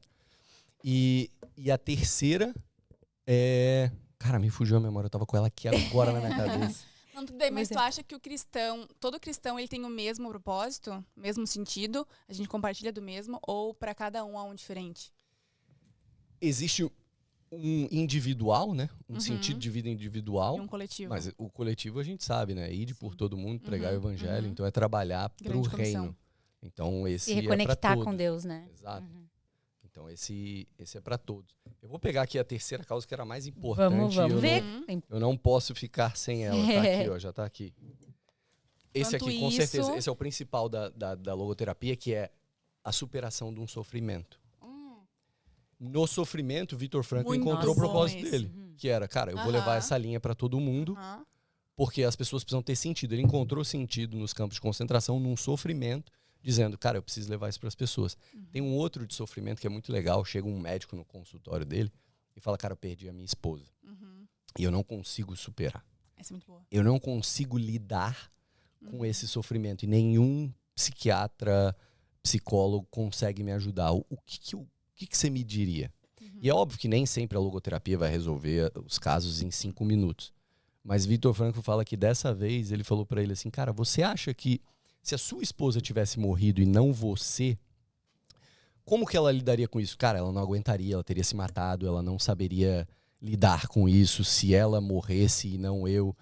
E a terceira é... Cara, me fugiu a memória, eu tava com ela aqui agora na minha cabeça. Não, tudo bem, mas tu acha que o cristão, todo cristão, ele tem o mesmo propósito, mesmo sentido? A gente compartilha do mesmo? Ou para cada um há um diferente? Existe um individual, né? Um sentido de vida individual. E um coletivo. Mas o coletivo a gente sabe, né? Ir por todo mundo, pregar o evangelho. Então é trabalhar para o reino. Então esse Se reconectar é para com Deus, né? Exato. Então esse é para todos. Eu vou pegar aqui a terceira causa que era a mais importante. Vamos ver. Eu não posso ficar sem ela. Tá aqui, ó, já tá aqui. Esse Enquanto aqui, com isso... certeza, esse é o principal da logoterapia, que é a superação de um sofrimento. No sofrimento, Vitor Frankl encontrou o propósito dele. Que era, cara, eu vou levar essa linha para todo mundo, porque as pessoas precisam ter sentido. Ele encontrou sentido nos campos de concentração, num sofrimento, dizendo, cara, eu preciso levar isso para as pessoas. Tem um outro de sofrimento que é muito legal. Chega um médico no consultório dele e fala, cara, eu perdi a minha esposa. E eu não consigo superar. Essa é muito boa. Eu não consigo lidar com esse sofrimento. E nenhum psiquiatra, psicólogo consegue me ajudar. O que você me diria? E é óbvio que nem sempre a logoterapia vai resolver os casos em 5 minutos. Mas Vitor Frankl fala que dessa vez ele falou para ele assim, cara, você acha que se a sua esposa tivesse morrido e não você, como que ela lidaria com isso? Cara, ela não aguentaria, ela teria se matado, ela não saberia lidar com isso se ela morresse e não eu.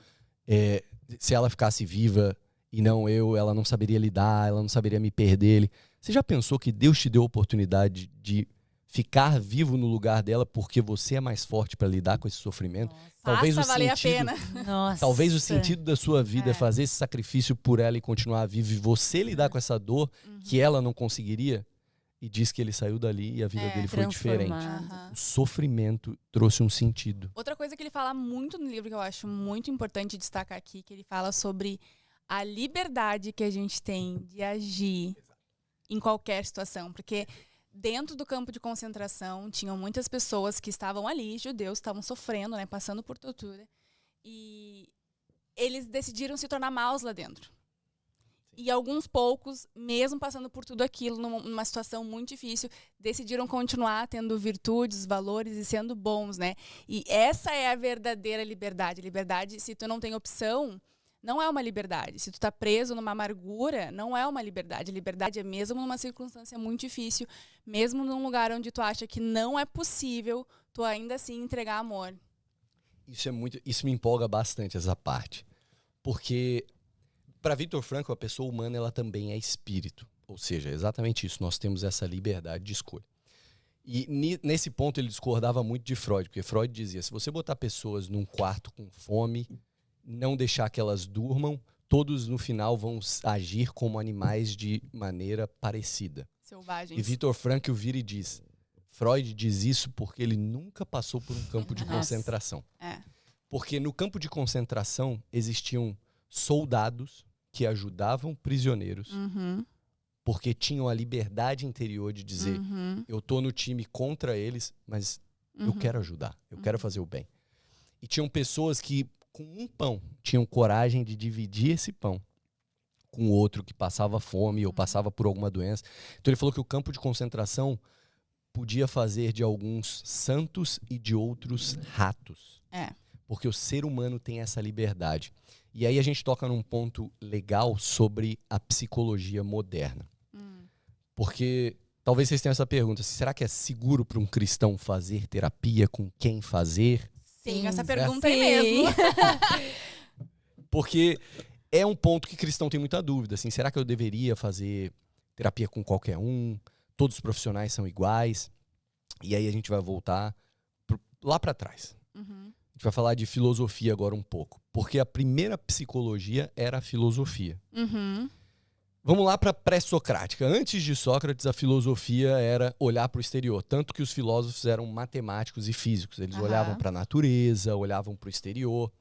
Se ela ficasse viva e não eu, ela não saberia lidar, ela não saberia me perder. Você já pensou que Deus te deu a oportunidade de ficar vivo no lugar dela porque você é mais forte para lidar com esse sofrimento? Talvez Faça valer a pena. Talvez o sentido da sua vida é fazer esse sacrifício por ela e continuar vivo, e você lidar com essa dor que ela não conseguiria. E diz que ele saiu dali e a vida dele foi diferente. O sofrimento trouxe um sentido. Outra coisa que ele fala muito no livro, que eu acho muito importante destacar aqui, que ele fala sobre a liberdade que a gente tem de agir em qualquer situação. Porque dentro do campo de concentração, tinham muitas pessoas que estavam ali, judeus, estavam sofrendo, né, passando por tortura. E eles decidiram se tornar maus lá dentro. E alguns poucos, mesmo passando por tudo aquilo, numa situação muito difícil, decidiram continuar tendo virtudes, valores e sendo bons, né? E essa é a verdadeira liberdade. Liberdade, se tu não tem opção, não é uma liberdade. Se tu tá preso numa amargura, não é uma liberdade. Liberdade é mesmo numa circunstância muito difícil, mesmo num lugar onde tu acha que não é possível, tu ainda assim entregar amor. Isso me empolga bastante, essa parte. Porque para Vitor Frankl, a pessoa humana ela também é espírito. Ou seja, é exatamente isso. Nós temos essa liberdade de escolha. E nesse ponto ele discordava muito de Freud, porque Freud dizia, se você botar pessoas num quarto com fome, não deixar que elas durmam, todos no final vão agir como animais de maneira parecida. Selvagens. E Vitor Frankl vira e diz, Freud diz isso porque ele nunca passou por um campo de concentração. Porque no campo de concentração existiam soldados que ajudavam prisioneiros, porque tinham a liberdade interior de dizer, eu tô no time contra eles, mas eu quero ajudar, eu quero fazer o bem. E tinham pessoas que, com um pão, tinham coragem de dividir esse pão com outro que passava fome ou passava por alguma doença. Então ele falou que o campo de concentração podia fazer de alguns santos e de outros ratos. Porque o ser humano tem essa liberdade. E aí a gente toca num ponto legal sobre a psicologia moderna. Porque talvez vocês tenham essa pergunta, será que é seguro para um cristão fazer terapia, com quem fazer? Sim, essa pergunta aí mesmo. Porque é um ponto que cristão tem muita dúvida. Assim, será que eu deveria fazer terapia com qualquer um? Todos os profissionais são iguais? E aí a gente vai voltar lá para trás. gente vai falar de filosofia agora um pouco. Porque a primeira psicologia era a filosofia. Uhum. Vamos lá para a pré-socrática. Antes de Sócrates, a filosofia era olhar para o exterior. Tanto que os filósofos eram matemáticos e físicos. Eles olhavam para a natureza, olhavam para o exterior.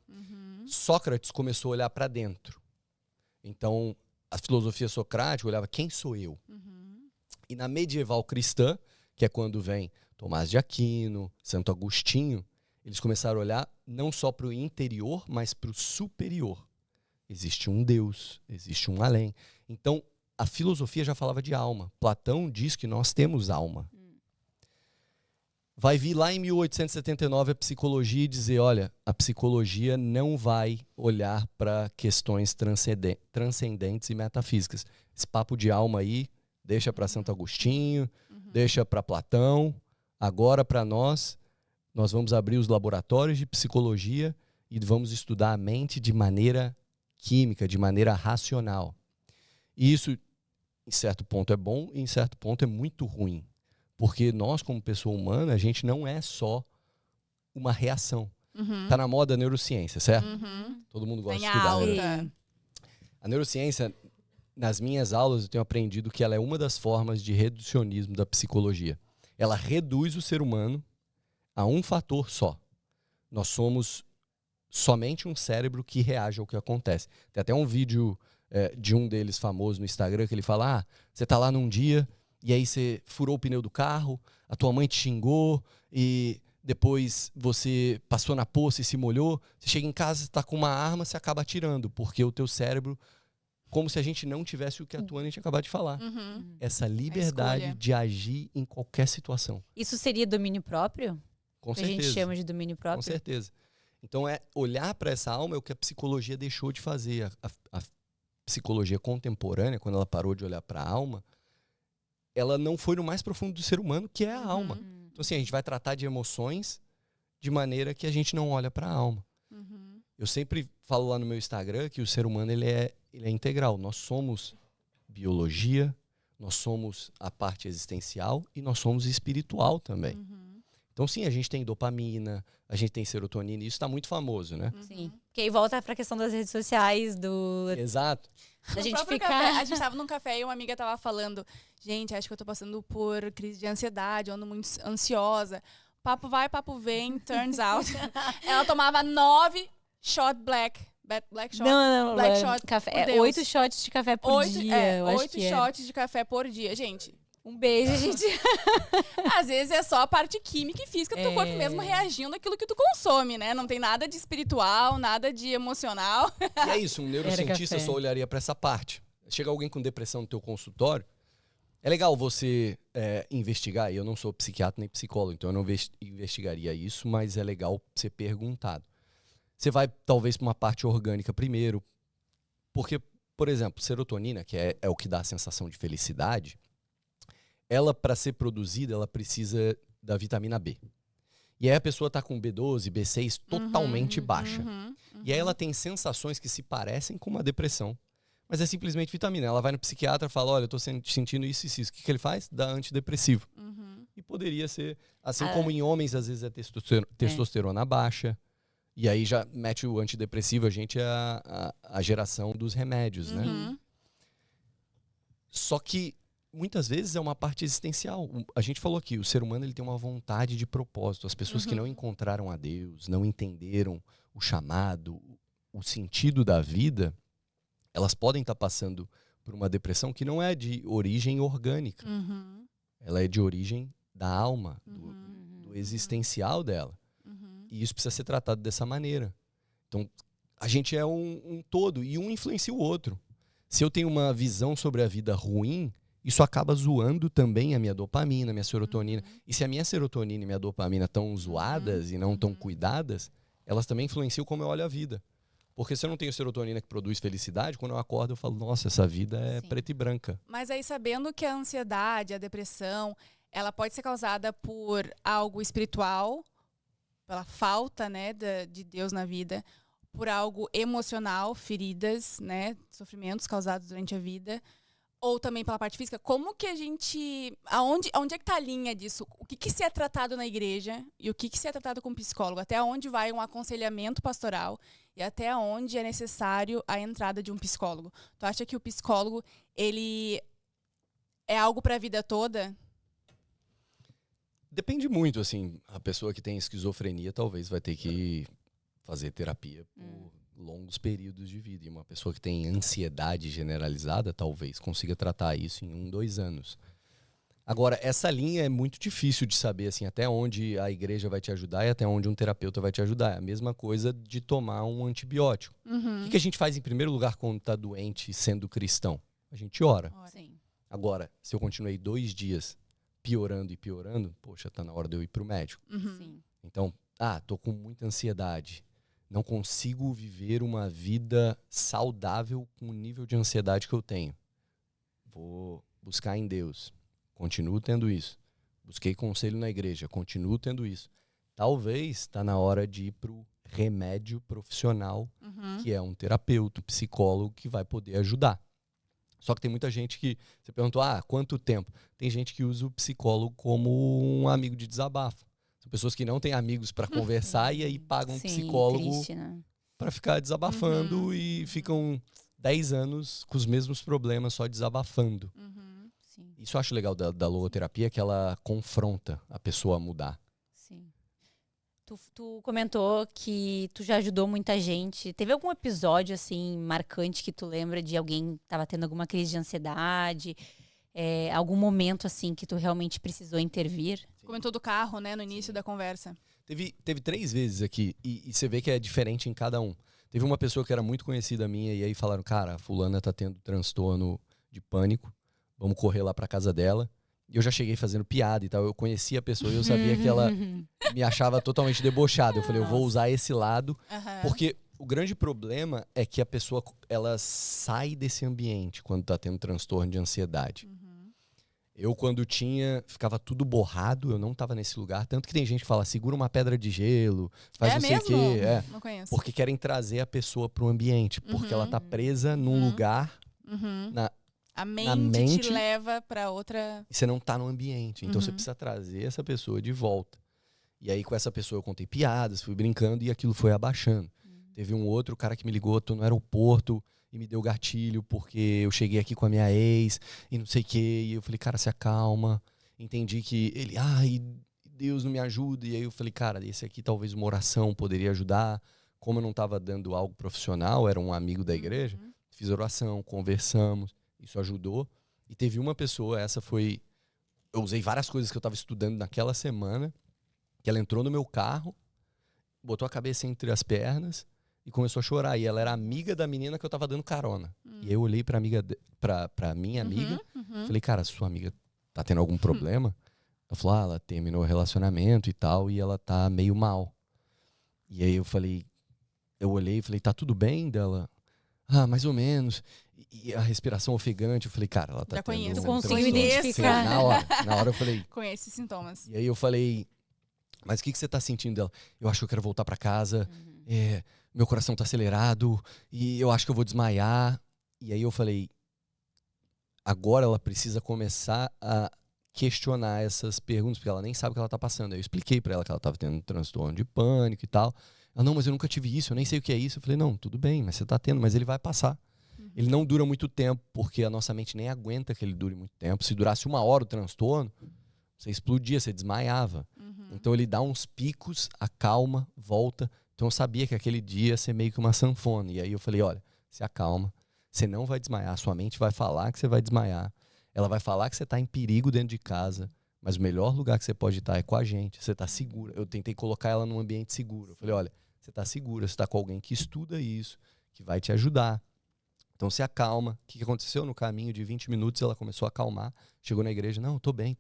Sócrates começou a olhar para dentro. Então, a filosofia socrática olhava quem sou eu. E na medieval cristã, que é quando vem Tomás de Aquino, Santo Agostinho, eles começaram a olhar não só para o interior, mas para o superior. Existe um Deus, existe um além. Então, a filosofia já falava de alma. Platão diz que nós temos alma. Vai vir lá em 1879 a psicologia e dizer, olha, a psicologia não vai olhar para questões transcendentes e metafísicas. Esse papo de alma aí, deixa para Santo Agostinho, deixa para Platão. Agora, para nós vamos abrir os laboratórios de psicologia e vamos estudar a mente de maneira química, de maneira racional. E isso, em certo ponto, é bom e em certo ponto é muito ruim. Porque nós, como pessoa humana, a gente não é só uma reação. Tá na moda a neurociência, certo? Todo mundo gosta de estudar. Alta. A neurociência, nas minhas aulas, eu tenho aprendido que ela é uma das formas de reducionismo da psicologia. Ela reduz o ser humano a um fator só. Nós somos somente um cérebro que reage ao que acontece. Tem até um vídeo de um deles famoso no Instagram que ele fala, você tá lá num dia e aí você furou o pneu do carro, a tua mãe te xingou e depois você passou na poça e se molhou, você chega em casa, você tá com uma arma, você acaba atirando, porque o teu cérebro, como se a gente não tivesse o que a Tuane tinha acabado de falar. Essa liberdade de agir em qualquer situação. Isso seria domínio próprio? Com Que a certeza. gente chama de domínio próprio? Com certeza. Então, olhar para essa alma é o que a psicologia deixou de fazer. A psicologia contemporânea, quando ela parou de olhar para a alma, ela não foi no mais profundo do ser humano, que é a alma. Então, assim, a gente vai tratar de emoções de maneira que a gente não olha para a alma. Eu sempre falo lá no meu Instagram que o ser humano ele é integral. Nós somos biologia, nós somos a parte existencial e nós somos espiritual também. Então, sim, a gente tem dopamina, a gente tem serotonina, e isso está muito famoso, né? Sim. Porque aí volta pra questão das redes sociais, Exato. da No gente próprio ficar... café, a gente tava num café e uma amiga tava falando, gente, acho que eu tô passando por crise de ansiedade, eu ando muito ansiosa. Papo vai, papo vem, turns out. Ela tomava 9 shot black shot. Não, Black shot, café, por Deus. 8 shots de café por dia, eu acho 8 que é. shots de café por dia, gente. Um beijo, gente. Às vezes é só a parte química e física do teu corpo mesmo reagindo àquilo que tu consome, né? Não tem nada de espiritual, nada de emocional. E é isso, um neurocientista café. só olharia para essa parte. Chega alguém com depressão no teu consultório, é legal você investigar, e eu não sou psiquiatra nem psicólogo, então eu não investigaria isso, mas é legal ser perguntado. Você vai, talvez, para uma parte orgânica primeiro, porque, por exemplo, serotonina, que é o que dá a sensação de felicidade, ela, para ser produzida, ela precisa da vitamina B. E aí a pessoa está com B12, B6 totalmente baixa. E aí ela tem sensações que se parecem com uma depressão. Mas é simplesmente vitamina. Ela vai no psiquiatra e fala, olha, eu tô sentindo isso e isso. O que ele faz? Dá antidepressivo. E poderia ser, assim como em homens, às vezes é testosterona baixa. E aí já mete o antidepressivo, a gente é a geração dos remédios, né? Só que muitas vezes é uma parte existencial. A gente falou aqui, o ser humano ele tem uma vontade de propósito. As pessoas que não encontraram a Deus, não entenderam o chamado, o sentido da vida, elas podem estar passando por uma depressão que não é de origem orgânica. Ela é de origem da alma, do existencial dela. E isso precisa ser tratado dessa maneira. Então, a gente é um todo e um influencia o outro. Se eu tenho uma visão sobre a vida ruim, isso acaba zoando também a minha dopamina, a minha serotonina. E se a minha serotonina e minha dopamina estão zoadas e não estão cuidadas, elas também influenciam como eu olho a vida. Porque se eu não tenho serotonina que produz felicidade, quando eu acordo eu falo, nossa, essa vida é preta e branca. Mas aí, sabendo que a ansiedade, a depressão, ela pode ser causada por algo espiritual, pela falta, né, de Deus na vida, por algo emocional, feridas, né, sofrimentos causados durante a vida, ou também pela parte física, como que a gente... Onde é que tá a linha disso? O que se é tratado na igreja e o que se é tratado com psicólogo? Até onde vai um aconselhamento pastoral e até onde é necessário a entrada de um psicólogo? Tu acha que o psicólogo, ele é algo para a vida toda? Depende muito, assim. A pessoa que tem esquizofrenia talvez vai ter que fazer terapia por longos períodos de vida. E uma pessoa que tem ansiedade generalizada talvez consiga tratar isso em 1, 2 anos. Agora, essa linha é muito difícil de saber, assim, até onde a igreja vai te ajudar e até onde um terapeuta vai te ajudar. É a mesma coisa de tomar um antibiótico. O que a gente faz em primeiro lugar quando está doente sendo cristão? A gente ora. Sim. Agora, se eu continuei 2 dias piorando e piorando, poxa, tá na hora de eu ir pro médico. Sim. Então, tô com muita ansiedade. Não consigo viver uma vida saudável com o nível de ansiedade que eu tenho. Vou buscar em Deus. Continuo tendo isso. Busquei conselho na igreja. Continuo tendo isso. Talvez está na hora de ir pro remédio profissional, que é um terapeuta, um psicólogo que vai poder ajudar. Só que tem muita gente que... Você perguntou, quanto tempo? Tem gente que usa o psicólogo como um amigo de desabafo. São pessoas que não têm amigos para conversar e aí pagam um psicólogo triste, né? para ficar desabafando e ficam 10 anos com os mesmos problemas só desabafando. Sim. Isso eu acho legal da logoterapia, que ela confronta a pessoa a mudar. Sim. Tu comentou que tu já ajudou muita gente. Teve algum episódio, assim, marcante que tu lembra de alguém que tava tendo alguma crise de ansiedade? Algum momento, assim, que tu realmente precisou intervir? Comentou do carro, né, no início da conversa. Teve 3 vezes aqui e você vê que é diferente em cada um. Teve uma pessoa que era muito conhecida minha e aí falaram, cara, a fulana tá tendo transtorno de pânico, vamos correr lá pra casa dela. E eu já cheguei fazendo piada e tal. Eu conhecia a pessoa e eu sabia que ela me achava totalmente debochada. Eu falei, eu vou usar esse lado. Porque o grande problema é que a pessoa, ela sai desse ambiente quando tá tendo transtorno de ansiedade. Eu, quando ficava tudo borrado, eu não tava nesse lugar. Tanto que tem gente que fala, segura uma pedra de gelo, faz não sei o quê. Não conheço. Porque querem trazer a pessoa pro ambiente. Porque ela tá presa num lugar... A mente te leva para outra... E você não tá no ambiente. Então você precisa trazer essa pessoa de volta. E aí com essa pessoa eu contei piadas, fui brincando e aquilo foi abaixando. Teve um outro cara que me ligou, tô no aeroporto e me deu gatilho porque eu cheguei aqui com a minha ex e não sei o quê. E eu falei, cara, se acalma. Entendi que ele, Deus não me ajuda. E aí eu falei, cara, esse aqui talvez uma oração poderia ajudar. Como eu não tava dando algo profissional, era um amigo da igreja, fiz oração, conversamos. Isso ajudou. E teve uma pessoa, eu usei várias coisas que eu estava estudando naquela semana, que ela entrou no meu carro, botou a cabeça entre as pernas e começou a chorar. E ela era amiga da menina que eu estava dando carona. E aí eu olhei pra minha amiga, falei, cara, sua amiga tá tendo algum problema? Ela falou, ela terminou o relacionamento e tal, e ela tá meio mal. E aí eu olhei e falei, tá tudo bem? Dela, mais ou menos. E a respiração ofegante, eu falei, cara, ela tá Já tendo conheço. um Consigo transtorno. identificar. Na hora eu falei... Conheço sintomas. E aí eu falei, mas o que você tá sentindo dela? Eu acho que eu quero voltar pra casa, meu coração tá acelerado, e eu acho que eu vou desmaiar. E aí eu falei, agora ela precisa começar a questionar essas perguntas, porque ela nem sabe o que ela tá passando. Aí eu expliquei pra ela que ela tava tendo um transtorno de pânico e tal. Ela, não, mas eu nunca tive isso, eu nem sei o que é isso. Eu falei, não, tudo bem, mas você tá tendo, mas ele vai passar. Ele não dura muito tempo, porque a nossa mente nem aguenta que ele dure muito tempo. Se durasse 1 hora o transtorno, você explodia, você desmaiava. Então ele dá uns picos, acalma, volta. Então eu sabia que aquele dia ia ser meio que uma sanfona. E aí eu falei, olha, se acalma, você não vai desmaiar, sua mente vai falar que você vai desmaiar. Ela vai falar que você está em perigo dentro de casa, mas o melhor lugar que você pode estar é com a gente. Você está segura. Eu tentei colocar ela num ambiente seguro. Eu falei, olha, você está segura, você está com alguém que estuda isso, que vai te ajudar. Então se acalma. O que aconteceu? No caminho de 20 minutos ela começou a acalmar. Chegou na igreja, não, tô bem.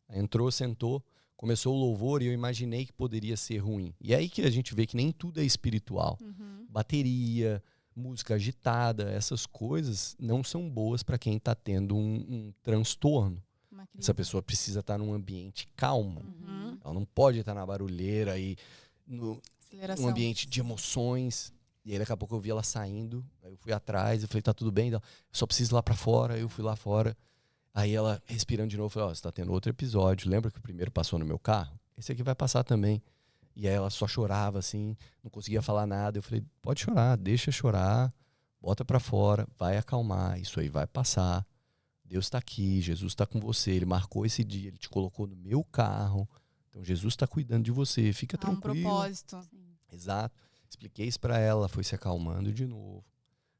Aí entrou, sentou, começou o louvor e eu imaginei que poderia ser ruim. E é aí que a gente vê que nem tudo é espiritual. Bateria, música agitada, essas coisas não são boas para quem está tendo um transtorno. Essa pessoa precisa estar num ambiente calmo. Ela não pode estar na barulheira e num ambiente de emoções. E aí daqui a pouco eu vi ela saindo, aí eu Eu fui atrás, eu falei, tá tudo bem? Eu só preciso ir lá pra fora. Eu fui lá fora. Aí ela, respirando de novo, falou, você tá tendo outro episódio. Lembra que o primeiro passou no meu carro? Esse aqui vai passar também. E aí ela só chorava, assim, não conseguia falar nada. Eu falei, pode chorar, deixa chorar, bota pra fora, vai acalmar, isso aí vai passar. Deus tá aqui, Jesus tá com você, Ele marcou esse dia, Ele te colocou no meu carro. Então Jesus tá cuidando de você, fica tranquilo. Um propósito. Exato. Expliquei isso pra ela, ela foi se acalmando de novo.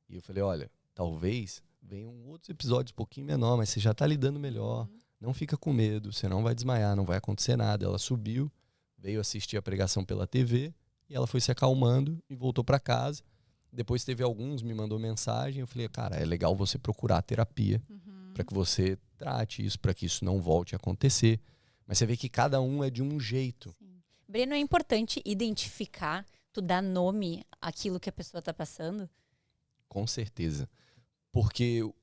E eu falei, olha, talvez venham outros episódios um pouquinho menor, mas você já tá lidando melhor. Não fica com medo, você não vai desmaiar, não vai acontecer nada. Ela subiu, veio assistir a pregação pela TV e ela foi se acalmando e voltou para casa. Depois teve alguns, me mandou mensagem. Eu falei, cara, é legal você procurar terapia para que você trate isso, para que isso não volte a acontecer. Mas você vê que cada um é de um jeito. Sim. Breno, é importante identificar, tu dar nome àquilo que a pessoa está passando? Com certeza. Porque o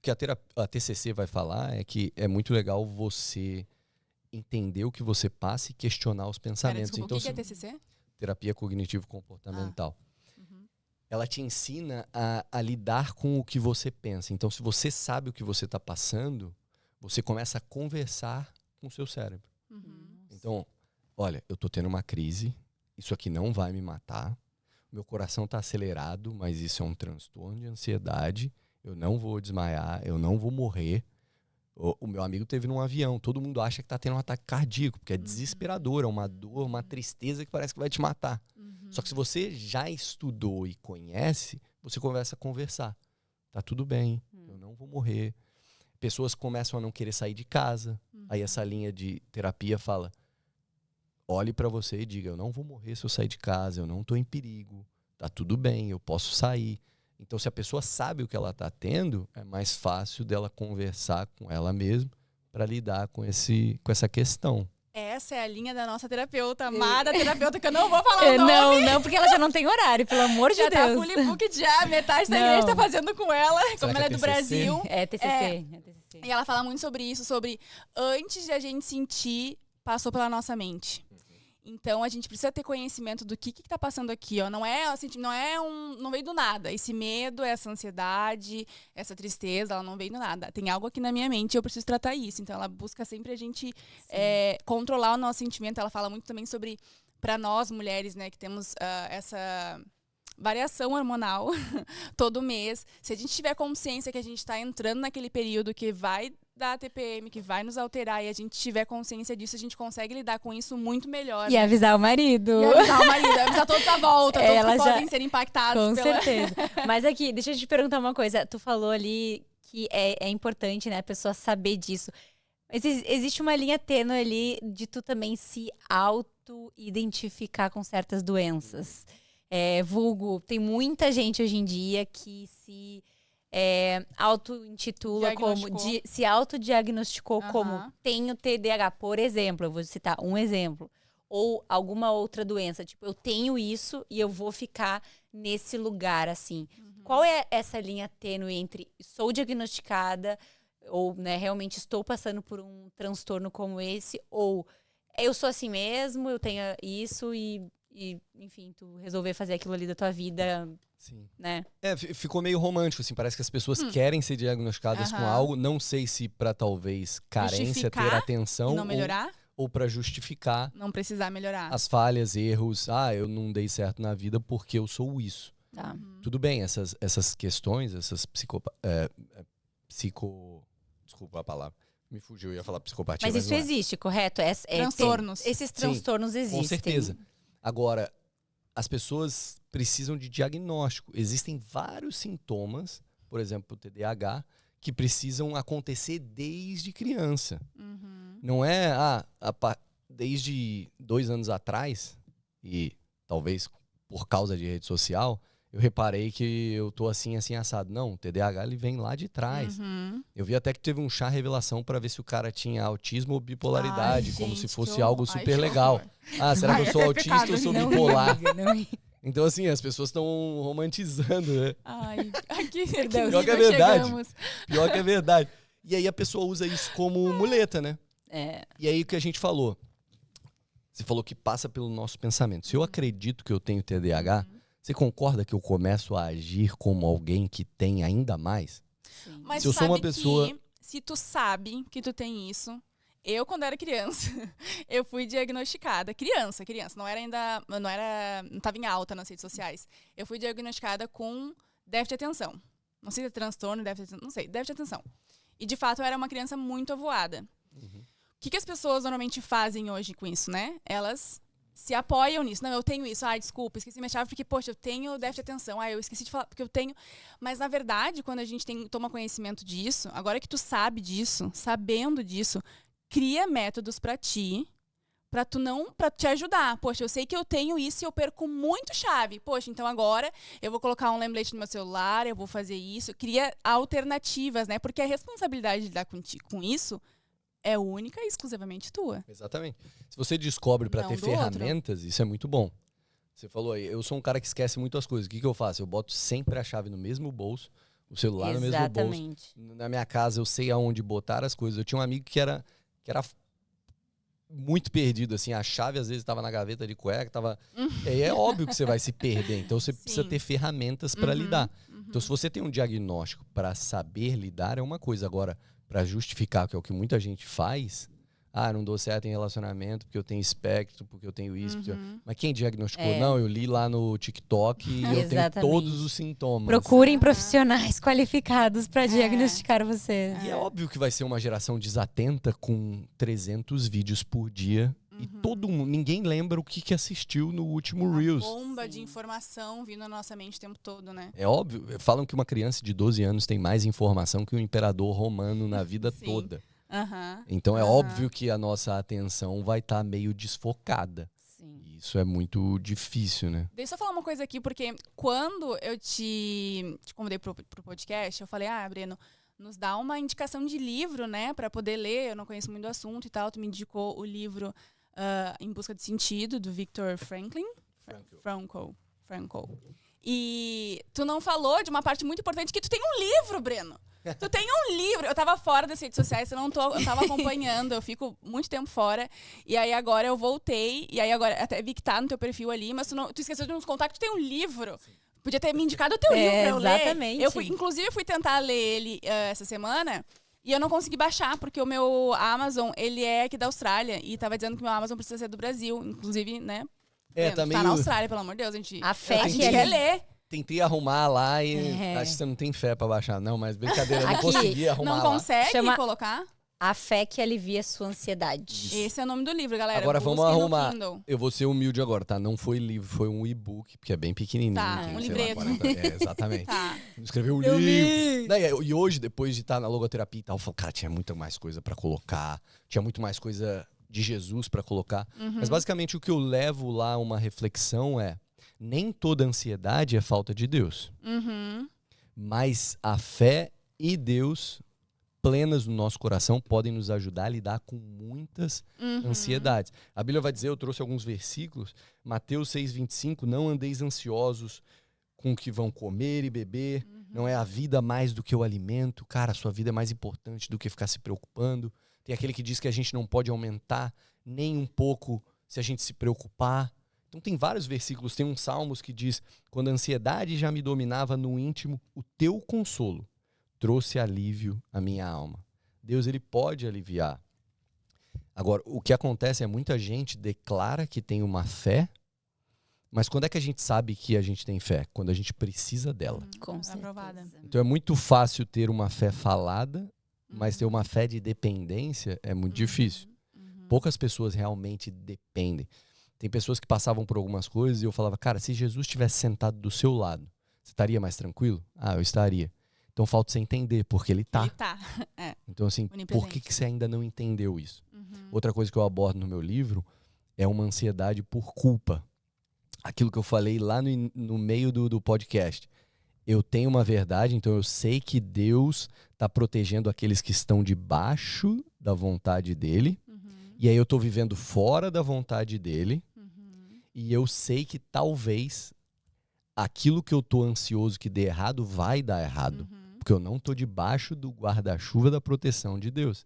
que a TCC vai falar é que é muito legal você entender o que você passa e questionar os pensamentos. Desculpa, então, o que é TCC? Terapia cognitivo-comportamental. Ela te ensina a lidar com o que você pensa. Então, se você sabe o que você está passando, você começa a conversar com o seu cérebro. Então, olha, eu estou tendo uma crise, isso aqui não vai me matar, meu coração está acelerado, mas isso é um transtorno de ansiedade, eu não vou desmaiar, eu não vou morrer. O meu amigo teve num avião, todo mundo acha que está tendo um ataque cardíaco, porque é desesperador, é uma dor, uma tristeza que parece que vai te matar. Só que se você já estudou e conhece, você começa a conversar. Tá tudo bem, eu não vou morrer. Pessoas começam a não querer sair de casa. Aí essa linha de terapia fala, olhe para você e diga, eu não vou morrer se eu sair de casa, eu não estou em perigo, tá tudo bem, eu posso sair. Então, se a pessoa sabe o que ela está tendo, é mais fácil dela conversar com ela mesma para lidar com essa questão. Essa é a linha da nossa terapeuta, amada terapeuta, que eu não vou falar o nome. Não, porque ela já não tem horário, pelo amor de já Deus. Tá full book já, metade da igreja tá fazendo com ela, como ela é do Brasil. É TCC. E ela fala muito sobre isso, sobre antes de a gente sentir, passou pela nossa mente. Então, a gente precisa ter conhecimento do que tá passando aqui, ó. Não veio do nada. Esse medo, essa ansiedade, essa tristeza, ela não veio do nada. Tem algo aqui na minha mente e eu preciso tratar isso. Então, ela busca sempre a gente controlar o nosso sentimento. Ela fala muito também sobre, para nós, mulheres, né, que temos essa variação hormonal todo mês. Se a gente tiver consciência que a gente está entrando naquele período que vai dar TPM, que vai nos alterar, e a gente tiver consciência disso, a gente consegue lidar com isso muito melhor. E avisar o marido. Avisar todos à volta, todos que podem ser impactados. Com certeza. Mas aqui, deixa eu te perguntar uma coisa. Tu falou ali que é importante, né, a pessoa saber disso. Mas existe uma linha tênue ali de tu também se auto-identificar com certas doenças. Vulgo, tem muita gente hoje em dia que se auto-intitula como, se autodiagnosticou como tenho TDAH, por exemplo, eu vou citar um exemplo, ou alguma outra doença, tipo, eu tenho isso e eu vou ficar nesse lugar, assim. Qual é essa linha tênue entre sou diagnosticada ou, né, realmente estou passando por um transtorno como esse, ou eu sou assim mesmo, eu tenho isso e enfim, tu resolver fazer aquilo ali da tua vida, sim, né? Ficou meio romântico, assim, parece que as pessoas querem ser diagnosticadas com algo, não sei se para talvez carência, ter atenção, não melhorar, ou para justificar, não precisar melhorar as falhas, erros, eu não dei certo na vida porque eu sou isso. Tá. Tudo bem, essas questões, essas desculpa a palavra, me fugiu, eu ia falar psicopatia. Mas isso existe, correto? Transtornos. Esses transtornos existem. Com certeza. Agora, as pessoas precisam de diagnóstico. Existem vários sintomas, por exemplo, o TDAH, que precisam acontecer desde criança. Não é, desde 2 anos atrás, e talvez por causa de rede social, eu reparei que eu tô assim, assado. Não, o TDAH ele vem lá de trás. Eu vi até que teve um chá revelação para ver se o cara tinha autismo ou bipolaridade, como se fosse algo super legal. Será que eu sou autista ou sou bipolar? Então, assim, as pessoas estão romantizando, né? Pior que é verdade. Pior que é verdade. E aí a pessoa usa isso como muleta, né? E aí o que a gente falou? Você falou que passa pelo nosso pensamento. Se eu acredito que eu tenho TDAH, Você concorda que eu começo a agir como alguém que tem ainda mais? Sim. Mas Se eu sou uma sabe pessoa- que, se tu sabe que tu tem isso, eu, quando era criança, eu fui diagnosticada. Criança, não era ainda. Não tava em alta nas redes sociais. Eu fui diagnosticada com déficit de atenção. Não sei se é transtorno, déficit de atenção. E, de fato, eu era uma criança muito avoada. O que as pessoas normalmente fazem hoje com isso, né? Elas se apoiam nisso. Não, eu tenho isso. Ai, desculpa, esqueci minha chave porque, poxa, eu tenho déficit de atenção. Ai, eu esqueci de falar porque eu tenho. Mas, na verdade, quando a gente toma conhecimento disso, agora que tu sabe disso, sabendo disso, cria métodos pra ti, pra te ajudar. Poxa, eu sei que eu tenho isso e eu perco muito chave. Poxa, então agora eu vou colocar um lembrete no meu celular, eu vou fazer isso. Cria alternativas, né? Porque a responsabilidade de lidar com isso é única e exclusivamente tua. Exatamente. Se você descobre para Não ter do outro. ferramentas, isso é muito bom. Você falou aí, eu sou um cara que esquece muitas coisas. O que eu faço? Eu boto sempre a chave no mesmo bolso, o celular no mesmo bolso. Exatamente. Na minha casa eu sei aonde botar as coisas. Eu tinha um amigo que era muito perdido, assim. A chave às vezes estava na gaveta de cueca, tava... E é óbvio que você vai se perder. Então você precisa Sim. ter ferramentas para lidar. Então se você tem um diagnóstico para saber lidar é uma coisa. Agora, para justificar, que é o que muita gente faz... Ah, não dou certo em relacionamento porque eu tenho espectro, porque eu tenho isso. Mas quem diagnosticou? É. Não, eu li lá no TikTok e eu tenho Exatamente. todos os sintomas. Procurem profissionais qualificados para diagnosticar você. E é óbvio que vai ser uma geração desatenta com 300 vídeos por dia. E todo mundo, ninguém lembra o que assistiu no último Reels. Bomba de Sim. informação vindo na nossa mente o tempo todo, né? É óbvio, falam que uma criança de 12 anos tem mais informação que um imperador romano na vida Sim. toda. Aham. Então é Aham. óbvio que a nossa atenção vai estar meio desfocada. Sim. E isso é muito difícil, né? Deixa eu falar uma coisa aqui, porque quando eu te convidei pro podcast, eu falei, Breno, nos dá uma indicação de livro, né, pra poder ler, eu não conheço muito do assunto e tal. Tu me indicou o livro Em Busca de Sentido, do Viktor Franklin. Frankl. E tu não falou de uma parte muito importante, que tu tem um livro, Breno. Tu tem um livro. Eu tava fora das redes sociais, eu não tava acompanhando, eu fico muito tempo fora. E aí agora eu voltei, e aí agora até vi que tá no teu perfil ali, mas tu esqueceu de nos contar que tu tem um livro. Sim. Podia ter me indicado o teu livro pra eu ler. Exatamente. Inclusive, eu fui tentar ler ele essa semana, e eu não consegui baixar, porque o meu Amazon, ele é aqui da Austrália, e tava dizendo que o meu Amazon precisa ser do Brasil. Inclusive, né? Breno, tá tu meio... tá na Austrália, pelo amor de Deus, a gente quer ler. Tentei arrumar lá e acho que você não tem fé pra baixar. Não, mas brincadeira, eu não Aqui, consegui arrumar Não lá. consegue colocar? A Fé que Alivia Sua Ansiedade. Esse é o nome do livro, galera. Agora vamos Busquem no arrumar. Kindle. Eu vou ser humilde agora, tá? Não foi livro, foi um e-book, porque é bem pequenininho. Tá, tem, um sei lá, livreto. 40. Exatamente. Tá. Escreveu um livro. E hoje, depois de estar na logoterapia e tal, eu falo, cara, tinha muita mais coisa pra colocar. Tinha muito mais coisa de Jesus pra colocar. Mas basicamente o que eu levo lá, uma reflexão é: nem toda ansiedade é falta de Deus. Mas a fé e Deus plenas no nosso coração podem nos ajudar a lidar com muitas ansiedades. A Bíblia vai dizer, eu trouxe alguns versículos, Mateus 6,25, não andeis ansiosos com o que vão comer e beber, não é a vida mais do que o alimento. Cara, a sua vida é mais importante do que ficar se preocupando. Tem aquele que diz que a gente não pode aumentar nem um pouco se a gente se preocupar. Então tem vários versículos, tem um Salmos que diz, quando a ansiedade já me dominava no íntimo, o teu consolo trouxe alívio à minha alma. Deus, ele pode aliviar. Agora, o que acontece é muita gente declara que tem uma fé, mas quando é que a gente sabe que a gente tem fé? Quando a gente precisa dela. Com Aprovada. certeza. Então é muito fácil ter uma fé falada, mas ter uma fé de dependência é muito difícil. Poucas pessoas realmente dependem. Tem pessoas que passavam por algumas coisas e eu falava, cara, se Jesus estivesse sentado do seu lado, você estaria mais tranquilo? Ah, eu estaria. Então falta você entender porque ele tá. Ele tá. É. Então assim, por Onipresente. que você ainda não entendeu isso? Outra coisa que eu abordo no meu livro é uma ansiedade por culpa. Aquilo que eu falei lá no meio do podcast. Eu tenho uma verdade, então eu sei que Deus está protegendo aqueles que estão debaixo da vontade dele. E aí eu estou vivendo fora da vontade dele. E eu sei que talvez aquilo que eu estou ansioso que dê errado vai dar errado. Porque eu não estou debaixo do guarda-chuva da proteção de Deus.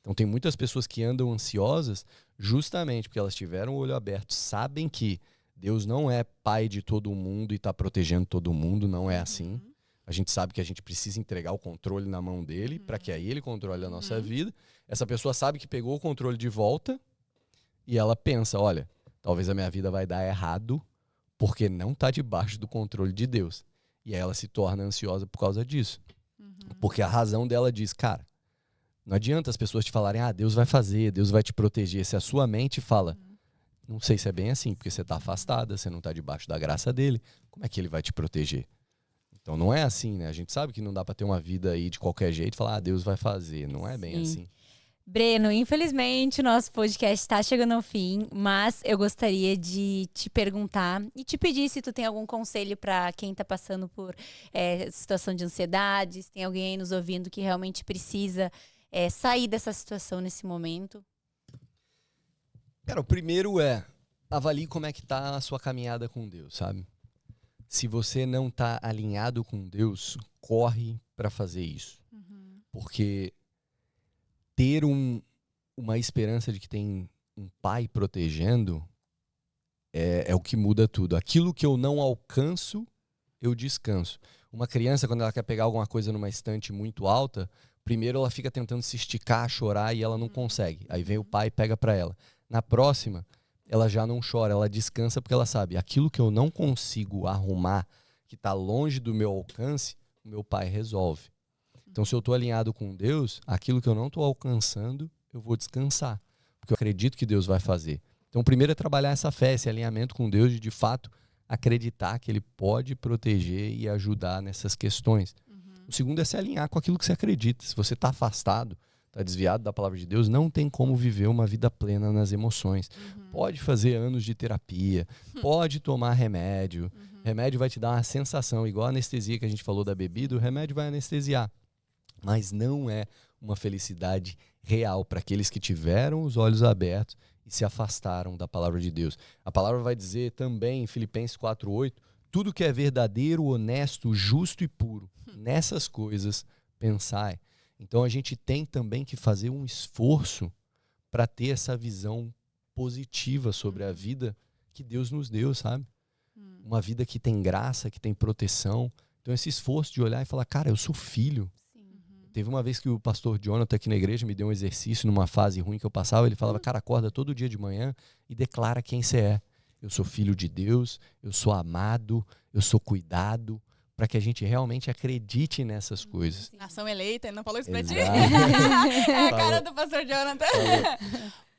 Então tem muitas pessoas que andam ansiosas justamente porque elas tiveram o olho aberto, sabem que Deus não é pai de todo mundo e está protegendo todo mundo, não é assim. A gente sabe que a gente precisa entregar o controle na mão dele para que aí ele controle a nossa vida. Essa pessoa sabe que pegou o controle de volta e ela pensa, olha, talvez a minha vida vai dar errado porque não está debaixo do controle de Deus. E aí ela se torna ansiosa por causa disso. Porque a razão dela diz, cara, não adianta as pessoas te falarem, Deus vai fazer, Deus vai te proteger. Se a sua mente fala, não sei se é bem assim, porque você está afastada, você não está debaixo da graça dele, como é que ele vai te proteger? Então não é assim, né? A gente sabe que não dá para ter uma vida aí de qualquer jeito e falar, Deus vai fazer. Não é bem assim. Breno, infelizmente o nosso podcast está chegando ao fim, mas eu gostaria de te perguntar e te pedir se tu tem algum conselho para quem está passando por situação de ansiedade, se tem alguém aí nos ouvindo que realmente precisa sair dessa situação nesse momento. Cara, o primeiro avalie como é que tá a sua caminhada com Deus, sabe? Se você não tá alinhado com Deus, corre para fazer isso. Porque ter uma esperança de que tem um pai protegendo é o que muda tudo. Aquilo que eu não alcanço, eu descanso. Uma criança, quando ela quer pegar alguma coisa numa estante muito alta, primeiro ela fica tentando se esticar, chorar e ela não consegue. Aí vem o pai e pega para ela. Na próxima, ela já não chora, ela descansa porque ela sabe, aquilo que eu não consigo arrumar, que está longe do meu alcance, o meu pai resolve. Então, se eu estou alinhado com Deus, aquilo que eu não estou alcançando, eu vou descansar, porque eu acredito que Deus vai fazer. Então, primeiro é trabalhar essa fé, esse alinhamento com Deus, de fato acreditar que Ele pode proteger e ajudar nessas questões. O segundo é se alinhar com aquilo que você acredita. Se você está afastado, está desviado da palavra de Deus, não tem como viver uma vida plena nas emoções. Pode fazer anos de terapia, pode tomar remédio. Remédio vai te dar uma sensação, igual a anestesia que a gente falou da bebida, o remédio vai anestesiar. Mas não é uma felicidade real para aqueles que tiveram os olhos abertos e se afastaram da palavra de Deus. A palavra vai dizer também em Filipenses 4:8, tudo que é verdadeiro, honesto, justo e puro, nessas coisas pensai. Então a gente tem também que fazer um esforço para ter essa visão positiva sobre a vida que Deus nos deu, sabe? Uma vida que tem graça, que tem proteção. Então esse esforço de olhar e falar, cara, eu sou filho. Teve uma vez que o pastor Jonathan aqui na igreja me deu um exercício numa fase ruim que eu passava, ele falava, cara, acorda todo dia de manhã e declara quem você é. Eu sou filho de Deus, eu sou amado, eu sou cuidado, para que a gente realmente acredite nessas coisas. Nação eleita, ele não falou isso pra ti? Exato. É a cara do pastor Jonathan.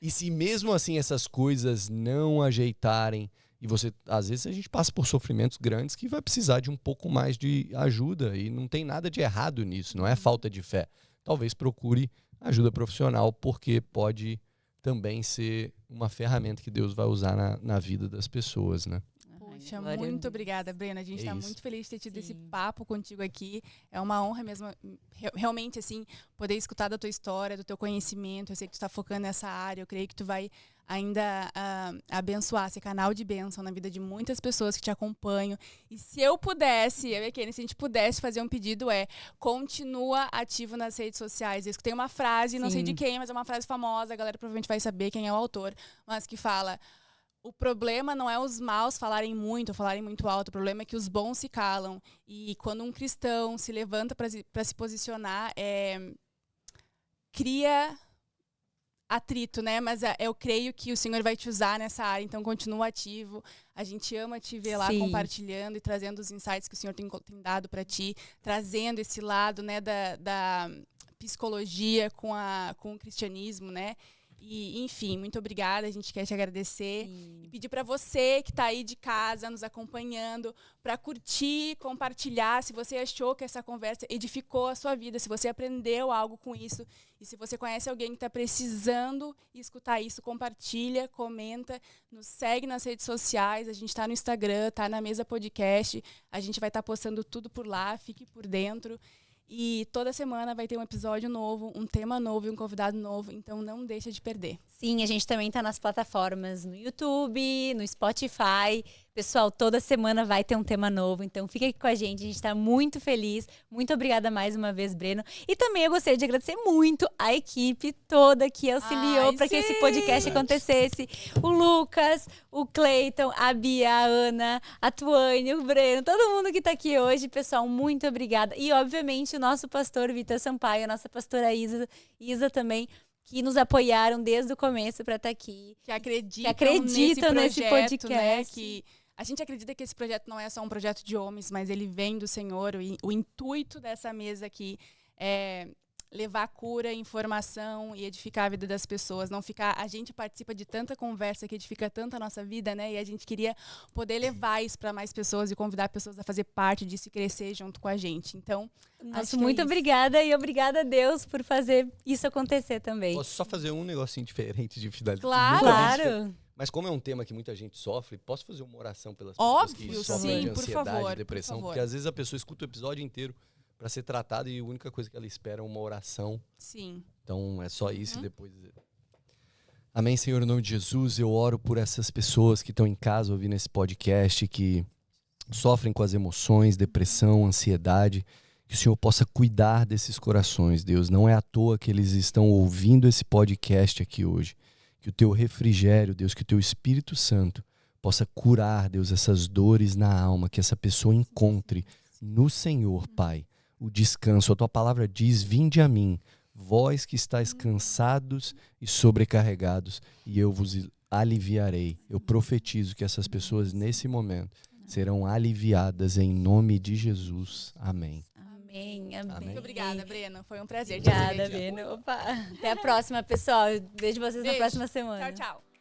E se mesmo assim essas coisas não ajeitarem, e você, às vezes a gente passa por sofrimentos grandes que vai precisar de um pouco mais de ajuda, e não tem nada de errado nisso, não é falta de fé. Talvez procure ajuda profissional, porque pode também ser uma ferramenta que Deus vai usar na vida das pessoas, né? Puxa, muito obrigada, Brena. A gente está muito feliz de ter tido esse papo contigo aqui. É uma honra mesmo, realmente, assim, poder escutar da tua história, do teu conhecimento. Eu sei que tu está focando nessa área. Eu creio que tu vai ainda abençoar, ser canal de bênção na vida de muitas pessoas que te acompanham. E se eu pudesse, eu e a Kenny, se a gente pudesse fazer um pedido, continua ativo nas redes sociais. Eu escutei uma frase, não sei de quem, mas é uma frase famosa, a galera provavelmente vai saber quem é o autor, mas que fala: o problema não é os maus falarem muito ou falarem muito alto, o problema é que os bons se calam. E quando um cristão se levanta para se posicionar, cria atrito, né? Mas eu creio que o Senhor vai te usar nessa área, então continua ativo. A gente ama te ver lá compartilhando e trazendo os insights que o Senhor tem dado para ti, trazendo esse lado, né, da psicologia com o cristianismo, né? E, enfim, muito obrigada, a gente quer te agradecer e pedir para você que está aí de casa nos acompanhando, para curtir, compartilhar, se você achou que essa conversa edificou a sua vida, se você aprendeu algo com isso, e se você conhece alguém que está precisando escutar isso, compartilha, comenta, nos segue nas redes sociais, a gente está no Instagram, está na Mesa Podcast, a gente vai estar postando tudo por lá, fique por dentro. E toda semana vai ter um episódio novo, um tema novo e um convidado novo, então não deixa de perder. Sim, a gente também está nas plataformas no YouTube, no Spotify. Pessoal, toda semana vai ter um tema novo, então fica aqui com a gente está muito feliz. Muito obrigada mais uma vez, Breno. E também eu gostaria de agradecer muito a equipe toda que auxiliou para que esse podcast acontecesse. O Lucas, o Cleiton, a Bia, a Ana, a Tuane, o Breno, todo mundo que está aqui hoje. Pessoal, muito obrigada. E, obviamente, o nosso pastor Vitor Sampaio, a nossa pastora Isa também, que nos apoiaram desde o começo para estar aqui. Que acreditam nesse podcast. Né? Que a gente acredita que esse projeto não é só um projeto de homens, mas ele vem do Senhor. O intuito dessa mesa aqui é levar cura, informação e edificar a vida das pessoas. Não ficar, a gente participa de tanta conversa que edifica tanto a nossa vida, né? E a gente queria poder levar isso para mais pessoas e convidar pessoas a fazer parte disso e crescer junto com a gente. Então, muito obrigada e obrigada a Deus por fazer isso acontecer também. Posso só fazer um negocinho diferente de fidelidade? Claro. Mas como é um tema que muita gente sofre, posso fazer uma oração pelas pessoas que sofrem de ansiedade, depressão? Porque às vezes a pessoa escuta o episódio inteiro para ser tratada e a única coisa que ela espera é uma oração. Sim. Então é só isso e depois... Amém, Senhor, em nome de Jesus. Eu oro por essas pessoas que estão em casa ouvindo esse podcast, que sofrem com as emoções, depressão, ansiedade. Que o Senhor possa cuidar desses corações, Deus. Não é à toa que eles estão ouvindo esse podcast aqui hoje. Que o teu refrigério, Deus, que o teu Espírito Santo possa curar, Deus, essas dores na alma, que essa pessoa encontre no Senhor, Pai, o descanso. A tua palavra diz: vinde a mim, vós que estáis cansados e sobrecarregados, e eu vos aliviarei. Eu profetizo que essas pessoas, nesse momento, serão aliviadas em nome de Jesus. Amém. Amém. Muito obrigada, Breno. Foi um prazer. Obrigada, Breno. Opa. Até a próxima, pessoal. Vejo vocês na próxima semana. Tchau, tchau.